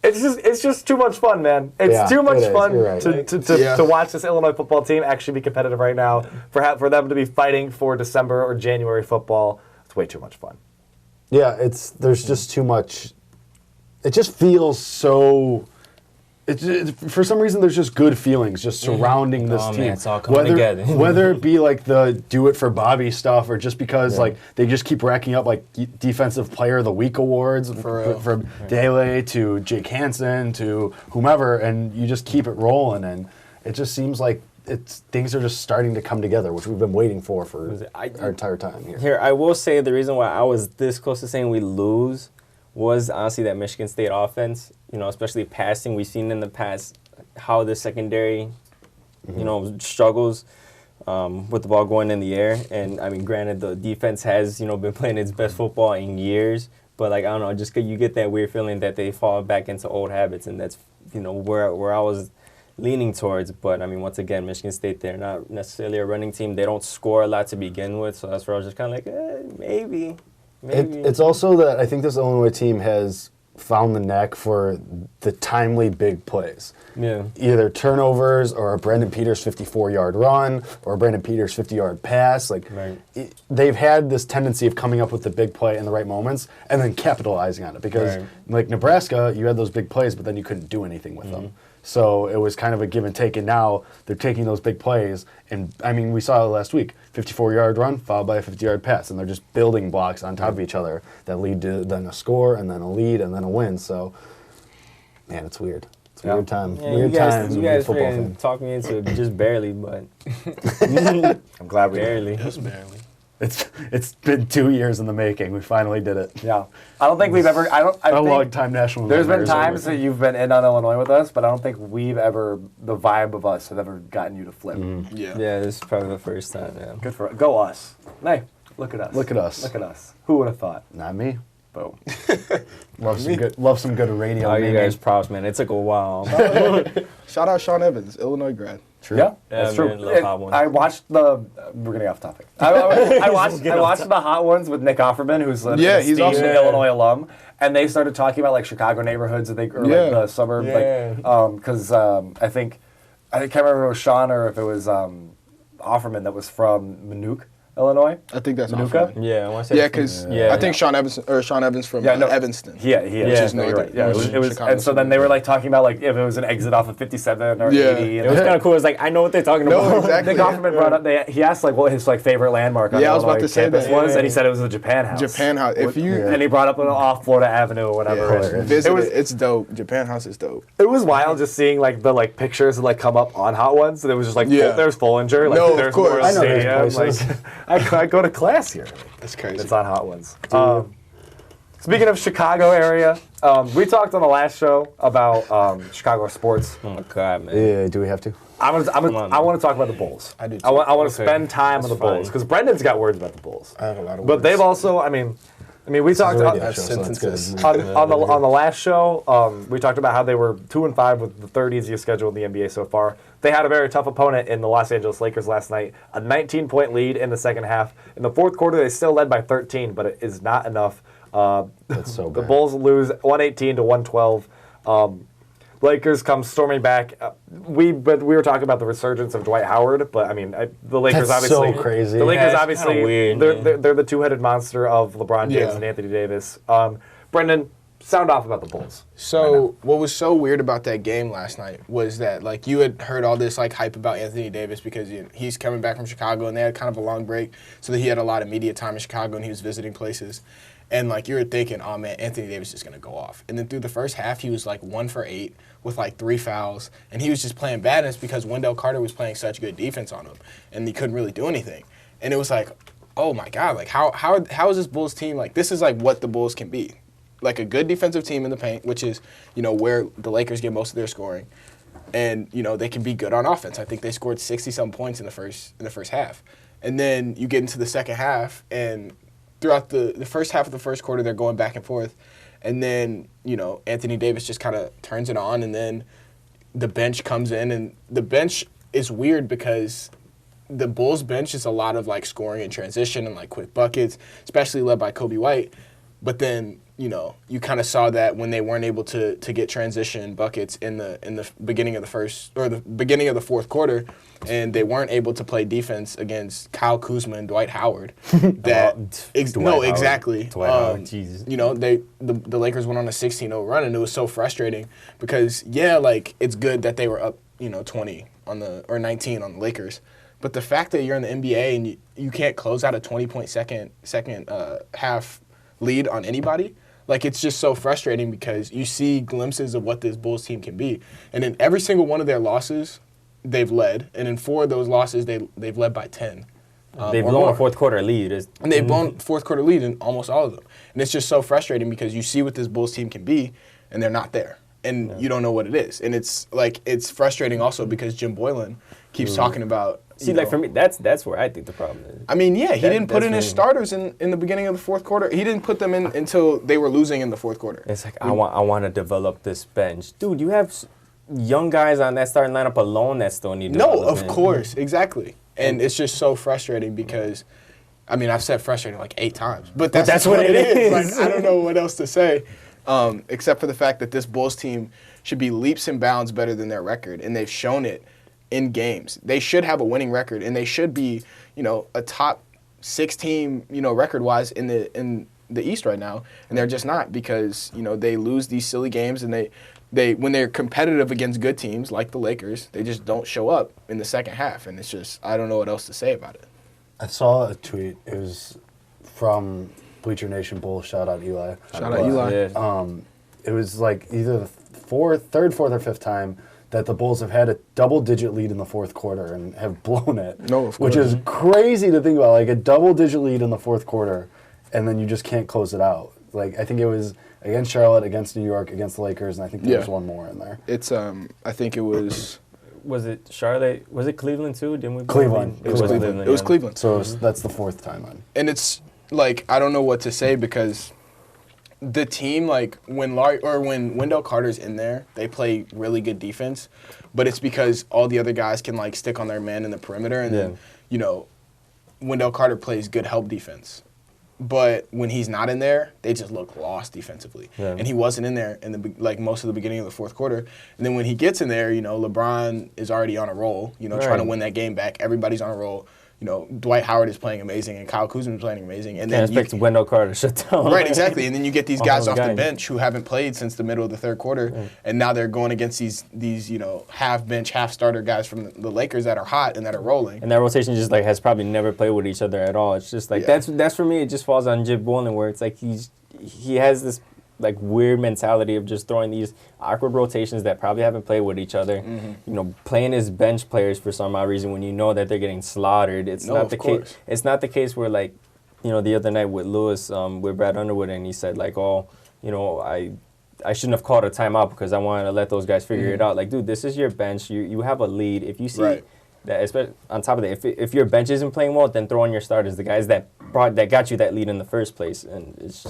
It's just too much fun, man. It's Yeah, too much it is. fun You're right. to watch this Illinois football team actually be competitive right now. For them to be fighting for December or January football, it's way too much fun. Yeah, there's just too much. It just feels so. For some reason, there's just good feelings just surrounding this Oh, man, team. it's all coming together. Whether it be like the do it for Bobby stuff, or just because like they just keep racking up like defensive player of the week awards from Dele to Jake Hansen to whomever, and you just keep it rolling, and it just seems like things are just starting to come together, which we've been waiting for our entire time here. Here, I will say the reason why I was this close to saying we lose was honestly that Michigan State offense, especially passing. We've seen in the past how the secondary, struggles with the ball going in the air. And, I mean, granted, the defense has, been playing its best football in years. But, like, I don't know, just you get that weird feeling that they fall back into old habits. And that's, where I was leaning towards. But, I mean, once again, Michigan State, they're not necessarily a running team. They don't score a lot to begin with. So that's where I was just kind of like, maybe. It's also that I think this Illinois team has found the knack for the timely big plays. Yeah. Either turnovers or a Brandon Peters 54-yard run or a Brandon Peters 50-yard pass. Like Right. they've had this tendency of coming up with the big play in the right moments and then capitalizing on it. Because Right. like Nebraska, you had those big plays, but then you couldn't do anything with them. So it was kind of a give and take, and now they're taking those big plays, and I mean, we saw it last week, 54-yard run followed by a 50-yard pass, and they're just building blocks on top of each other that lead to then a score, and then a lead, and then a win. So, man, it's weird. It's a weird time. Yeah, Weird time you to be a guys football freaking fan. talked me into it just barely, but I'm glad we barely. Just barely. It's been 2 years in the making. We finally did it. Yeah. I don't think we've ever. I A think long-time national. there's been nightmare is times over. that you've been in on Illinois with us, but I don't think we've ever. The vibe of us have ever gotten you to flip. Yeah. Yeah, this is probably the first time. Yeah. Good for go us. Hey, look at us. Look at us. Look at us. Who would have thought? Not me. Boom. Love some good radio. Oh, you naming. guys props, man. It took a while. Shout out Sean Evans, Illinois grad. True. Yeah, Yeah, that's man, true. little hot one. I watched the. We're gonna get off topic. I watched the hot ones with Nick Offerman, who's an Yeah, he's esteemed also- Illinois alum, and they started talking about like Chicago neighborhoods, I think, or Yeah. like the suburb, Yeah. like because I can't remember if it was Sean or if it was Offerman that was from Minooka, Illinois. I think that's Manuka? Offerman. Yeah, I want to say. Yeah, because Yeah. I think Sean Evans from Evanston. Yeah, Which yeah, is no, you're northern- right. Yeah, which it was, is Chicago and so then they were suburb. like talking about like if it was an exit off of 57 or Yeah. 80. It was kind of cool. It's like I know what they're talking No, about. exactly. Nick Offerman brought up. He asked like what his like favorite landmark on Yeah, I was about Illinois to say campus that. was, Yeah. and he said it was the Japan House. Japan House. If you And he brought up an off Florida Avenue or whatever. yeah, and visit it was it, it's dope. Japan House is dope. it was wild just seeing like the like pictures that like come up on Hot Ones. And it was just like Yeah. there's Follinger, like No, of there's course. Memorial I know Stadium. there's Like I go to class here. That's crazy. It's on Hot Ones. Speaking of Chicago area, we talked on the last show about Chicago sports. Oh my god, man. Yeah. Do we have to? I on, want to talk about the Bulls. I do I want to Okay. spend time on That's the Bulls fine. because Brendan's got words about the Bulls. I have a lot of But words. they've also, I mean, we talked Radio on, show, so that's sentences. good. on the last show. We talked about how they were 2-5 with the third easiest schedule in the NBA so far. They had a very tough opponent in the Los Angeles Lakers last night. A 19-point lead in the second half. In the fourth quarter, they still led by 13, but it is not enough. That's so The bad. Bulls lose 118 to 112. Lakers come storming back. We were talking about the resurgence of Dwight Howard, but I mean the Lakers That's obviously so crazy. The Lakers Yeah, it's obviously kinda weird, they're the two-headed monster of LeBron James Yeah. and Anthony Davis. Brendan, sound off about the Bulls. So what was so weird about that game last night was that like you had heard all this like hype about Anthony Davis because he's coming back from Chicago and they had kind of a long break, so that he had a lot of media time in Chicago and he was visiting places. And like you were thinking, oh man, Anthony Davis is gonna go off. And then through the first half, he was like 1 for 8 with like 3 fouls, and he was just playing bad. And it's because Wendell Carter was playing such good defense on him, and he couldn't really do anything. And it was like, oh my God, like how is this Bulls team like? This is like what the Bulls can be, like a good defensive team in the paint, which is where the Lakers get most of their scoring, and they can be good on offense. I think they scored 60-some points in the first half, and then you get into the second half and throughout the first half of the first quarter, they're going back and forth. And then, Anthony Davis just kind of turns it on, and then the bench comes in. And the bench is weird because the Bulls bench is a lot of, like, scoring in transition and, like, quick buckets, especially led by Kobe White. But then, you kind of saw that when they weren't able to get transition buckets in the beginning of the fourth quarter, and they weren't able to play defense against Kyle Kuzma and Dwight Howard. Exactly. Dwight Howard, Jesus. The Lakers went on a 16-0 run, and it was so frustrating because like it's good that they were up 20 or 19 on the Lakers, but the fact that you're in the NBA and you can't close out a 20-point second half lead on anybody. Like, it's just so frustrating because you see glimpses of what this Bulls team can be. And in every single one of their losses, they've led. And in 4 of those losses, they've led by 10. They've or blown more. a fourth quarter lead. And they've blown fourth quarter lead in almost all of them. And it's just so frustrating because you see what this Bulls team can be, and they're not there. And you don't know what it is. And it's frustrating also because Jim Boylan keeps talking about. See, like for me, that's where I think the problem is. I mean, yeah, he didn't put that's in his really- starters in the beginning of the fourth quarter. He didn't put them in until they were losing in the fourth quarter. It's like I want to develop this bench, dude. You have young guys on that starting lineup alone that still need No, development. of course, exactly. And it's just so frustrating because, I mean, I've said frustrating like 8 times, but that's that's just what it is. Like, I don't know what else to say, except for the fact that this Bulls team should be leaps and bounds better than their record, and they've shown it in games. They should have a winning record, and they should be, a top 6 team, record-wise in the East right now, and they're just not because, they lose these silly games, and they when they're competitive against good teams like the Lakers, they just don't show up in the second half, and it's just, I don't know what else to say about it. I saw a tweet. It was from Bleacher Nation Bulls. Shout out Eli. Shout out Eli. Yeah. It was like either the third, fourth, or fifth time that the Bulls have had a double-digit lead in the fourth quarter and have blown it. No, of which course. is crazy to think about, like a double-digit lead in the fourth quarter, and then you just can't close it out. Like I think it was against Charlotte, against New York, against the Lakers, and I think there was one more in there. It's I think it was Was it Charlotte? Was it Cleveland too? Didn't we? Cleveland. it was Cleveland. It was yeah. Cleveland. So that's the fourth time on. And it's like I don't know what to say because the team like when Wendell Carter's in there, they play really good defense, but it's because all the other guys can like stick on their man in the perimeter, and then Wendell Carter plays good help defense. But when he's not in there, they just look lost defensively. Yeah. And he wasn't in there in the most of the beginning of the fourth quarter. And then when he gets in there, LeBron is already on a roll, trying to win that game back. Everybody's on a roll. Dwight Howard is playing amazing and Kyle Kuzma is playing amazing. And Can't then expect Wendell Carter to shut down. Right, exactly. And then you get these All guys those off the guys. bench who haven't played since the middle of the third quarter, and now they're going against these half bench, half starter guys from the Lakers that are hot and that are rolling. And that rotation just like has probably never played with each other at all. It's just like that's for me. It just falls on Jim Boylen where it's like he has this like weird mentality of just throwing these awkward rotations that probably haven't played with each other. Playing his bench players for some odd reason when you know that they're getting slaughtered. It's not the case. It's not the case where like the other night with Lewis with Brad Underwood and he said like I shouldn't have called a timeout because I wanted to let those guys figure it out. Like, dude, this is your bench. You have a lead. If you see that, especially on top of that, if your bench isn't playing well, then throw on your starters, the guys that got you that lead in the first place. And it's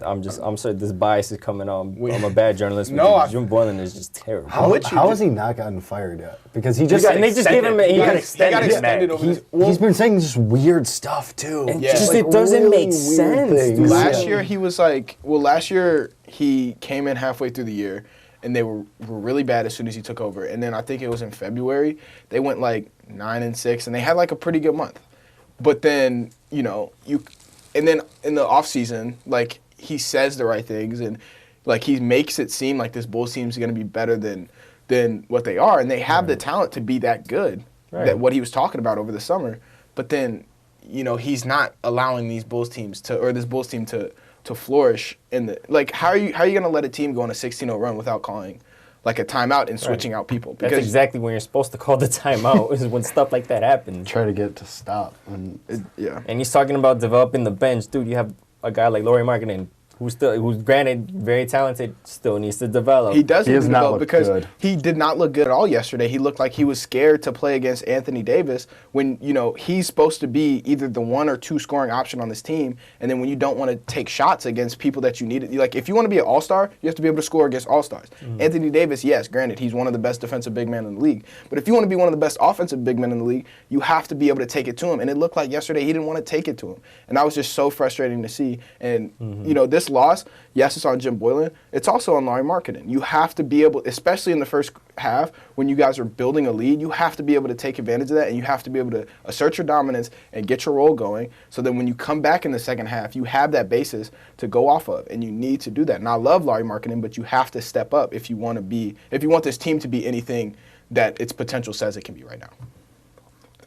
I'm sorry, this bias is coming on. I'm a bad journalist. No, Jim Boylen is just terrible. How has he not gotten fired yet? Because he just they just gave him he got extended over this. he's been saying just weird stuff too. And just it doesn't make weird sense. things. Dude. Last year he was like, last year he came in halfway through the year, and they were really bad as soon as he took over. And then I think it was in February they went like 9-6, and they had like a pretty good month. But then and then in the off season, like he says the right things, and like he makes it seem like this Bulls team is going to be better than what they are, and they have the talent to be that good. That what he was talking about over the summer. But then he's not allowing these Bulls teams this Bulls team to flourish in the like. How are you going to let a team go on a 16-0 run without calling like a timeout and switching out people? That's exactly when you're supposed to call the timeout is when stuff like that happens. Try to get it to stop. And And he's talking about developing the bench, dude. You have a guy like Lauri Markkanen, who's granted very talented, still needs to develop. He does He need has to not develop looked because good. he did not look good at all yesterday. He looked like he was scared to play against Anthony Davis when, he's supposed to be either the 1 or 2 scoring option on this team. And then when you don't want to take shots against people that you need, like if you want to be an all-star, you have to be able to score against all-stars. Anthony Davis, yes, granted, he's one of the best defensive big men in the league. But if you want to be one of the best offensive big men in the league, you have to be able to take it to him. And it looked like yesterday he didn't want to take it to him. And that was just so frustrating to see. And, this loss, yes, it's on Jim Boylen. It's also on Lauri Markkanen. You have to be able, especially in the first half, when you guys are building a lead, you have to be able to take advantage of that, and you have to be able to assert your dominance and get your role going so that when you come back in the second half, you have that basis to go off of, and you need to do that. And I love Lauri Markkanen, but you have to step up if you want this team to be anything that its potential says it can be right now.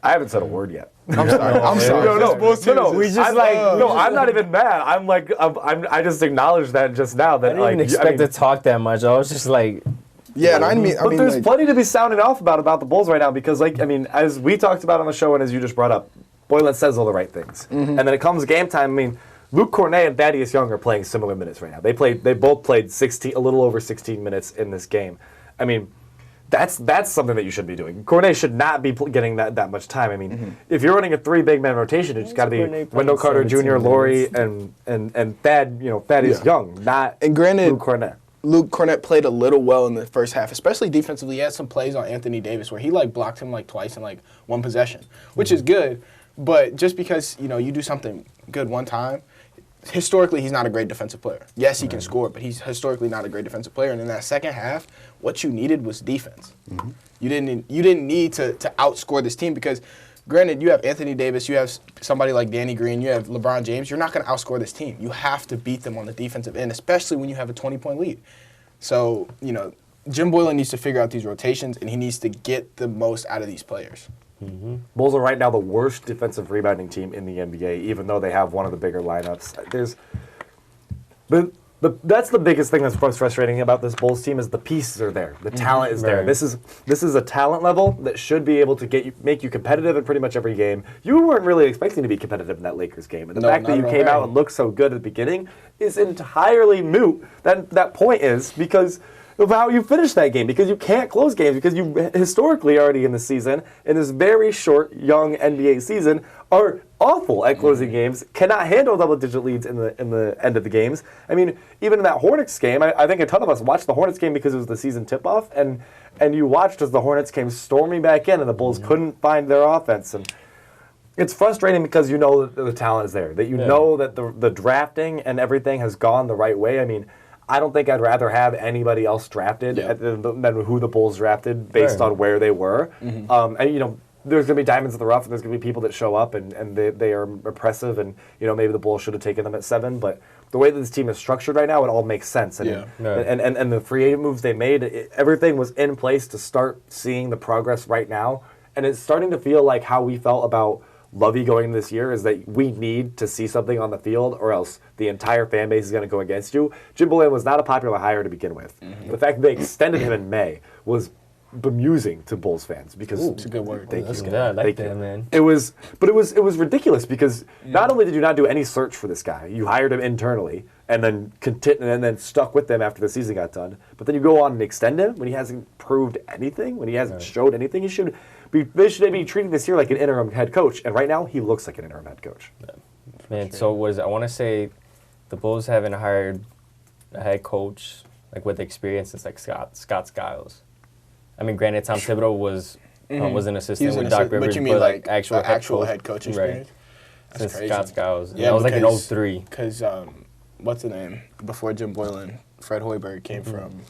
I haven't said a word yet. I'm sorry. I'm sorry. No. We just I'm not even mad. I just acknowledged that just now. That I didn't even expect to talk that much. I was just like, Yeah, and I mean, But there's like, plenty to be sounding off about the Bulls right now because, as we talked about on the show and as you just brought up, Boylen says all the right things. And then it comes game time. Luke Cornet and Thaddeus Young are playing similar minutes right now. They both played a little over 16 minutes in this game. That's something that you should be doing. Cornet should not be getting that much time. If you're running a 3 big man rotation, it's got to be Wendell Carter Jr., Lauri, and Thad. Thaddeus Young, not and granted, Luke Cornet. Luke Cornet played a little well in the first half, especially defensively. He had some plays on Anthony Davis where he blocked him twice in one possession, which is good. But just because you do something good one time, historically he's not a great defensive player. Yes, he can score, but he's historically not a great defensive player. And in that second half, what you needed was defense. You didn't need to outscore this team because, granted, you have Anthony Davis, you have somebody like Danny Green, you have LeBron James. You're not going to outscore this team. You have to beat them on the defensive end, especially when you have a 20-point lead. So, Jim Boylen needs to figure out these rotations, and he needs to get the most out of these players. Bulls are right now the worst defensive rebounding team in the NBA, even though they have one of the bigger lineups. But That's the biggest thing that's most frustrating about this Bulls team is the pieces are there. The talent is there. Right. This is a talent level that should be able to make you competitive in pretty much every game. You weren't really expecting to be competitive in that Lakers game. And the fact that you came out and looked so good at the beginning is entirely moot. That point is because of how you finished that game, because you can't close games, because you historically already in the season, in this very short, young NBA season, are awful at closing games, cannot handle double-digit leads in the end of the games. I mean, even in that Hornets game, I think a ton of us watched the Hornets game because it was the season tip-off, and you watched as the Hornets came storming back in, and the Bulls couldn't find their offense. And it's frustrating because you know that the talent is there, that you know that the drafting and everything has gone the right way. I mean, I don't think I'd rather have anybody else drafted than who the Bulls drafted based on where they were. And you know, there's going to be diamonds in the rough, and there's going to be people that show up, and they are oppressive, and you know maybe the Bulls should have taken them at 7. But the way that this team is structured right now, it all makes sense. And and the free agent moves they made, everything was in place to start seeing the progress right now, and it's starting to feel like how we felt about Lovey going this year is that we need to see something on the field or else the entire fan base is going to go against you. Jim Boylan was not a popular hire to begin with. The fact that they extended him in May was bemusing to Bulls fans because it's a good word. Thank you. Yeah, I like that, man. It was ridiculous because not only did you not do any search for this guy, you hired him internally and then stuck with them after the season got done. But then you go on and extend him when he hasn't proved anything, when he hasn't showed anything. They should be treating this year like an interim head coach, and right now he looks like an interim head coach. Man, so I want to say the Bulls haven't hired a head coach like with experience since like Scott Skiles. I mean, granted, Tom Thibodeau was an assistant with Doc Rivers, but you mean like actual head coach experience? Right. That's Since crazy. Scott Skiles. Yeah, that was like in because- 03. Because what's the name before Jim Boylan? Fred Hoiberg came from.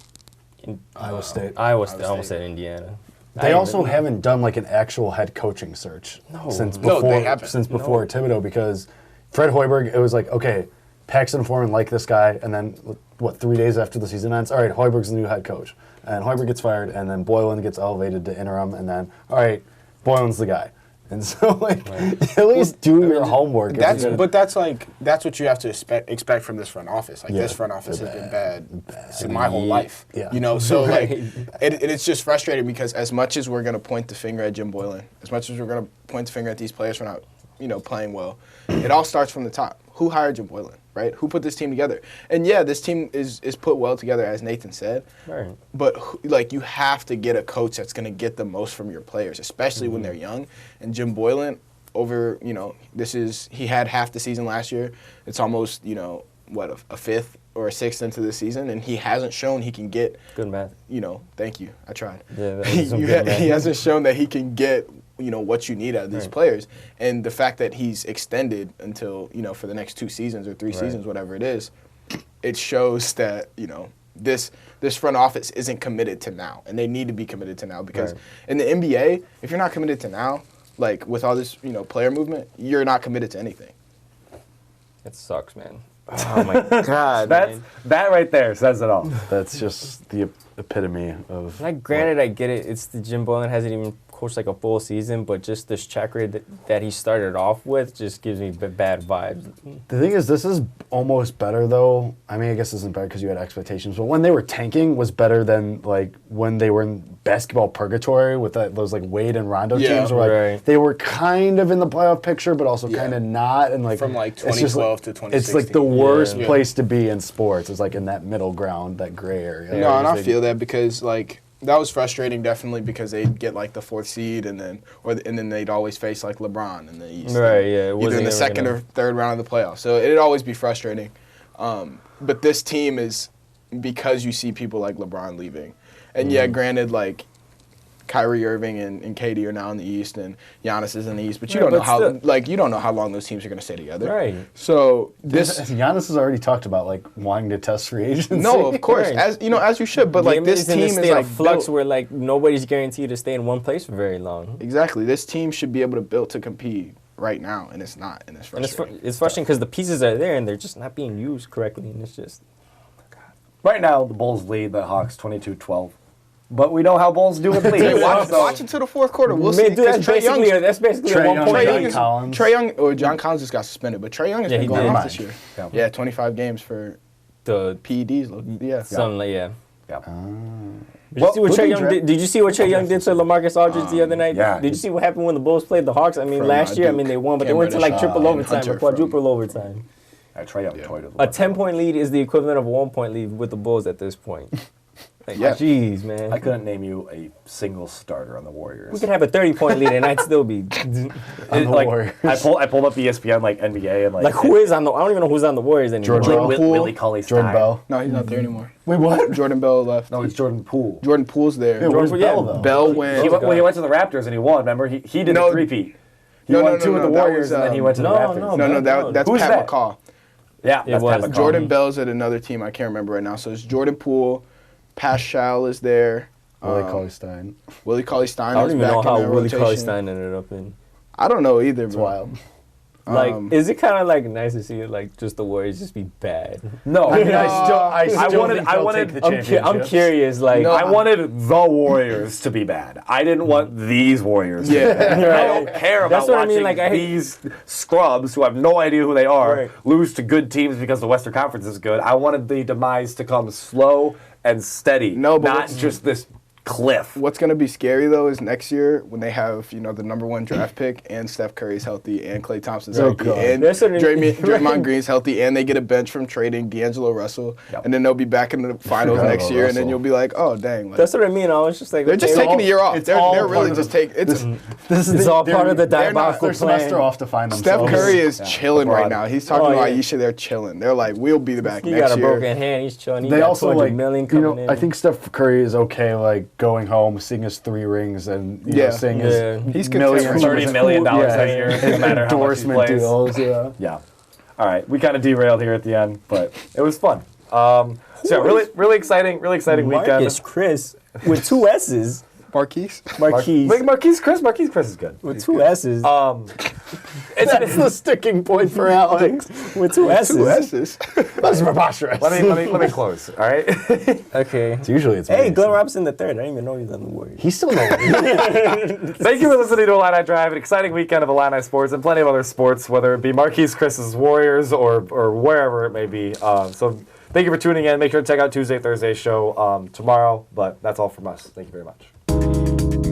Iowa State. Iowa State. I almost said Indiana. They also haven't done like an actual head coaching search since No, before they haven't. Thibodeau, because Fred Hoiberg, it was like, okay, Paxton Foreman liked this guy, and then 3 days after the season ends, all right, Hoiberg's the new head coach, and Hoiberg gets fired, and then Boylan gets elevated to interim, and then all right, Boylan's the guy. And so, like, at least do your homework. That's what you have to expect from this front office. Like this front office has been bad since my whole life. Yeah. You know, so like, it's just frustrating because as much as we're gonna point the finger at Jim Boylan, as much as we're gonna point the finger at these players for not, playing well, it all starts from the top. Who hired Jim Boylan, right? Who put this team together? And yeah, this team is put well together, as Nathan said. Right. But like, you have to get a coach that's going to get the most from your players, especially when they're young. And Jim Boylan, he had half the season last year. It's almost a fifth or a sixth into the season, and he hasn't shown he can get. Good math. Thank you. I tried. Yeah, that was some good math. He hasn't shown that he can get what you need out of these players, and the fact that he's extended until for the next 2 seasons or 3 seasons, whatever it is, it shows that this front office isn't committed to now, and they need to be committed to now because in the NBA, if you're not committed to now, like with all this player movement, you're not committed to anything. It sucks, man. Oh my God, man. That right there says it all. That's just the epitome of. Like, granted, I get it. It's the Jim Boylan hasn't even coached like a full season, but just this track record that he started off with just gives me bad vibes. The thing is, this is almost better, though. I mean, I guess this isn't better because you had expectations, but when they were tanking was better than like when they were in basketball purgatory with those like Wade and Rondo teams, where like they were kind of in the playoff picture, but also kind of not. And like from like it's just, 2012 to 2016, it's like the worst place to be in sports. It's like in that middle ground, that gray area. No, and I feel that because like. That was frustrating, definitely, because they'd get like the 4th seed, and then they'd always face like LeBron in the East, right? Yeah, either in the second or third round of the playoffs. So it'd always be frustrating. But this team is because you see people like LeBron leaving, and yeah, granted, like Kyrie Irving and KD are now in the East, and Giannis is in the East, but you don't know how long those teams are going to stay together. Right. So Giannis has already talked about like wanting to test free agency. No, of course, as you should. But like this team is like flux where like nobody's guaranteed to stay in one place for very long. Exactly. This team should be able to build to compete right now, and it's not, and it's frustrating. It's frustrating because the pieces are there and they're just not being used correctly, and it's just. Right now, the Bulls lead the Hawks 22-12. But we know how Bulls do with leads. Hey, watch until the 4th quarter. We'll see. That's basically Trae a 1 point. Young, Trae Young or John Collins just got suspended, but Trae Young has been going off this year. Yeah. Yeah, 25 games for the PEDs. Yeah. something like yeah. Yeah. Did you see what who Trae did Young Dra- did? Did you see what Trae Young did to LaMarcus Aldridge the other night? yeah. Did you see what happened when the Bulls played the Hawks? I mean, From, last year, I Duke. mean, they won, but they Cam went to like Reddish, triple and overtime Hunter or quadruple overtime. I Trae Young toyed with A 10-point lead is the equivalent of a 1-point lead with the Bulls at this point. Like, Yeah. jeez, man. I couldn't name you a single starter on the Warriors. We could have a 30-point lead and I'd still be Warriors. I pulled up ESPN like NBA and like, who is on the? I don't even know who's on the Warriors anymore. Jordan Bell. Willie Cauley-Stein. Jordan Bell. No, he's not there anymore. Wait, what? Jordan Bell left. No, it's Jordan Poole. Jordan Poole's there. Yeah, where's Jordan- Bell, yeah, though? Bell went. He went to the Raptors and he won. Remember, he did No. the three-peat. He No, won no, two with no, the that Warriors was, and then he went to the no, Raptors. no. No, that's Who's Pat that? McCaw. Yeah, It that's was. Pat McCaw. Jordan Bell's at another team. I can't remember right now. So it's Jordan Poole. Pascal is there. Willie Cauley-Stein. Willie Cauley-Stein I don't is even back know in how the Willie rotation. Cauley-Stein ended up in. I don't know either. It's bro. wild. Like, Um, is it kind of like nice to see it like just the Warriors just be bad? No, I mean, I I still wanted- think I they'll wanted- take the I'm championship. curious. Like, No, I wanted the Warriors to be bad. I didn't want these Warriors to be Yeah. bad. I don't care about That's what I watching mean, like, I hate- these scrubs who have no idea who they are Right. lose to good teams because the Western Conference is good. I wanted the demise to come slow and steady, No, but not what's- just this cliff. What's going to be scary, though, is next year when they have, the number 1 draft pick and Steph Curry's healthy and Klay Thompson's Oh, healthy God. and That's what I mean. Draymond Green's healthy and they get a bench from trading D'Angelo Russell. Yep. And then they'll be back in the finals Forgot next about year and then Russell. you'll be like, oh, dang. Like, that's what I mean. I was just like, they're just okay, taking a year off. it's They're, all they're part really of just the- taking it's This is It's all part of the they're not- diabolical their plan. semester off to find Steph themselves. Curry is chilling right LeBron. now. He's talking Oh, about yeah. Aisha. They're chilling. They're like, we'll be back He next got a year. broken hand. He's chilling. He They got also 200 like, million coming in. I think Steph Curry is okay, like going home, seeing his 3 rings, and Yeah. seeing Yeah. his He's millions, content. $30 million yeah, a year, no matter how much he endorsement plays. deals. Yeah. Yeah. All right, we kind of derailed here at the end, but it was fun. So yeah, really exciting weekend. Marcus Chris with 2 S's. Marquise? Marquise Marquise Chris is good. with 2 S's. That's the sticking point for Alex. with 2 S's. 2 S's. That's preposterous. Let me close. All right. Okay. Usually it's Hey, me, Glenn so- Robinson the third. I didn't even know he was on the Warriors. He's still no. Thank you for listening to Illini Drive, an exciting weekend of Illini sports and plenty of other sports, whether it be Marquise Chris's Warriors or wherever it may be. So thank you for tuning in. Make sure to check out Tuesday, Thursday show tomorrow. But that's all from us. Thank you very much.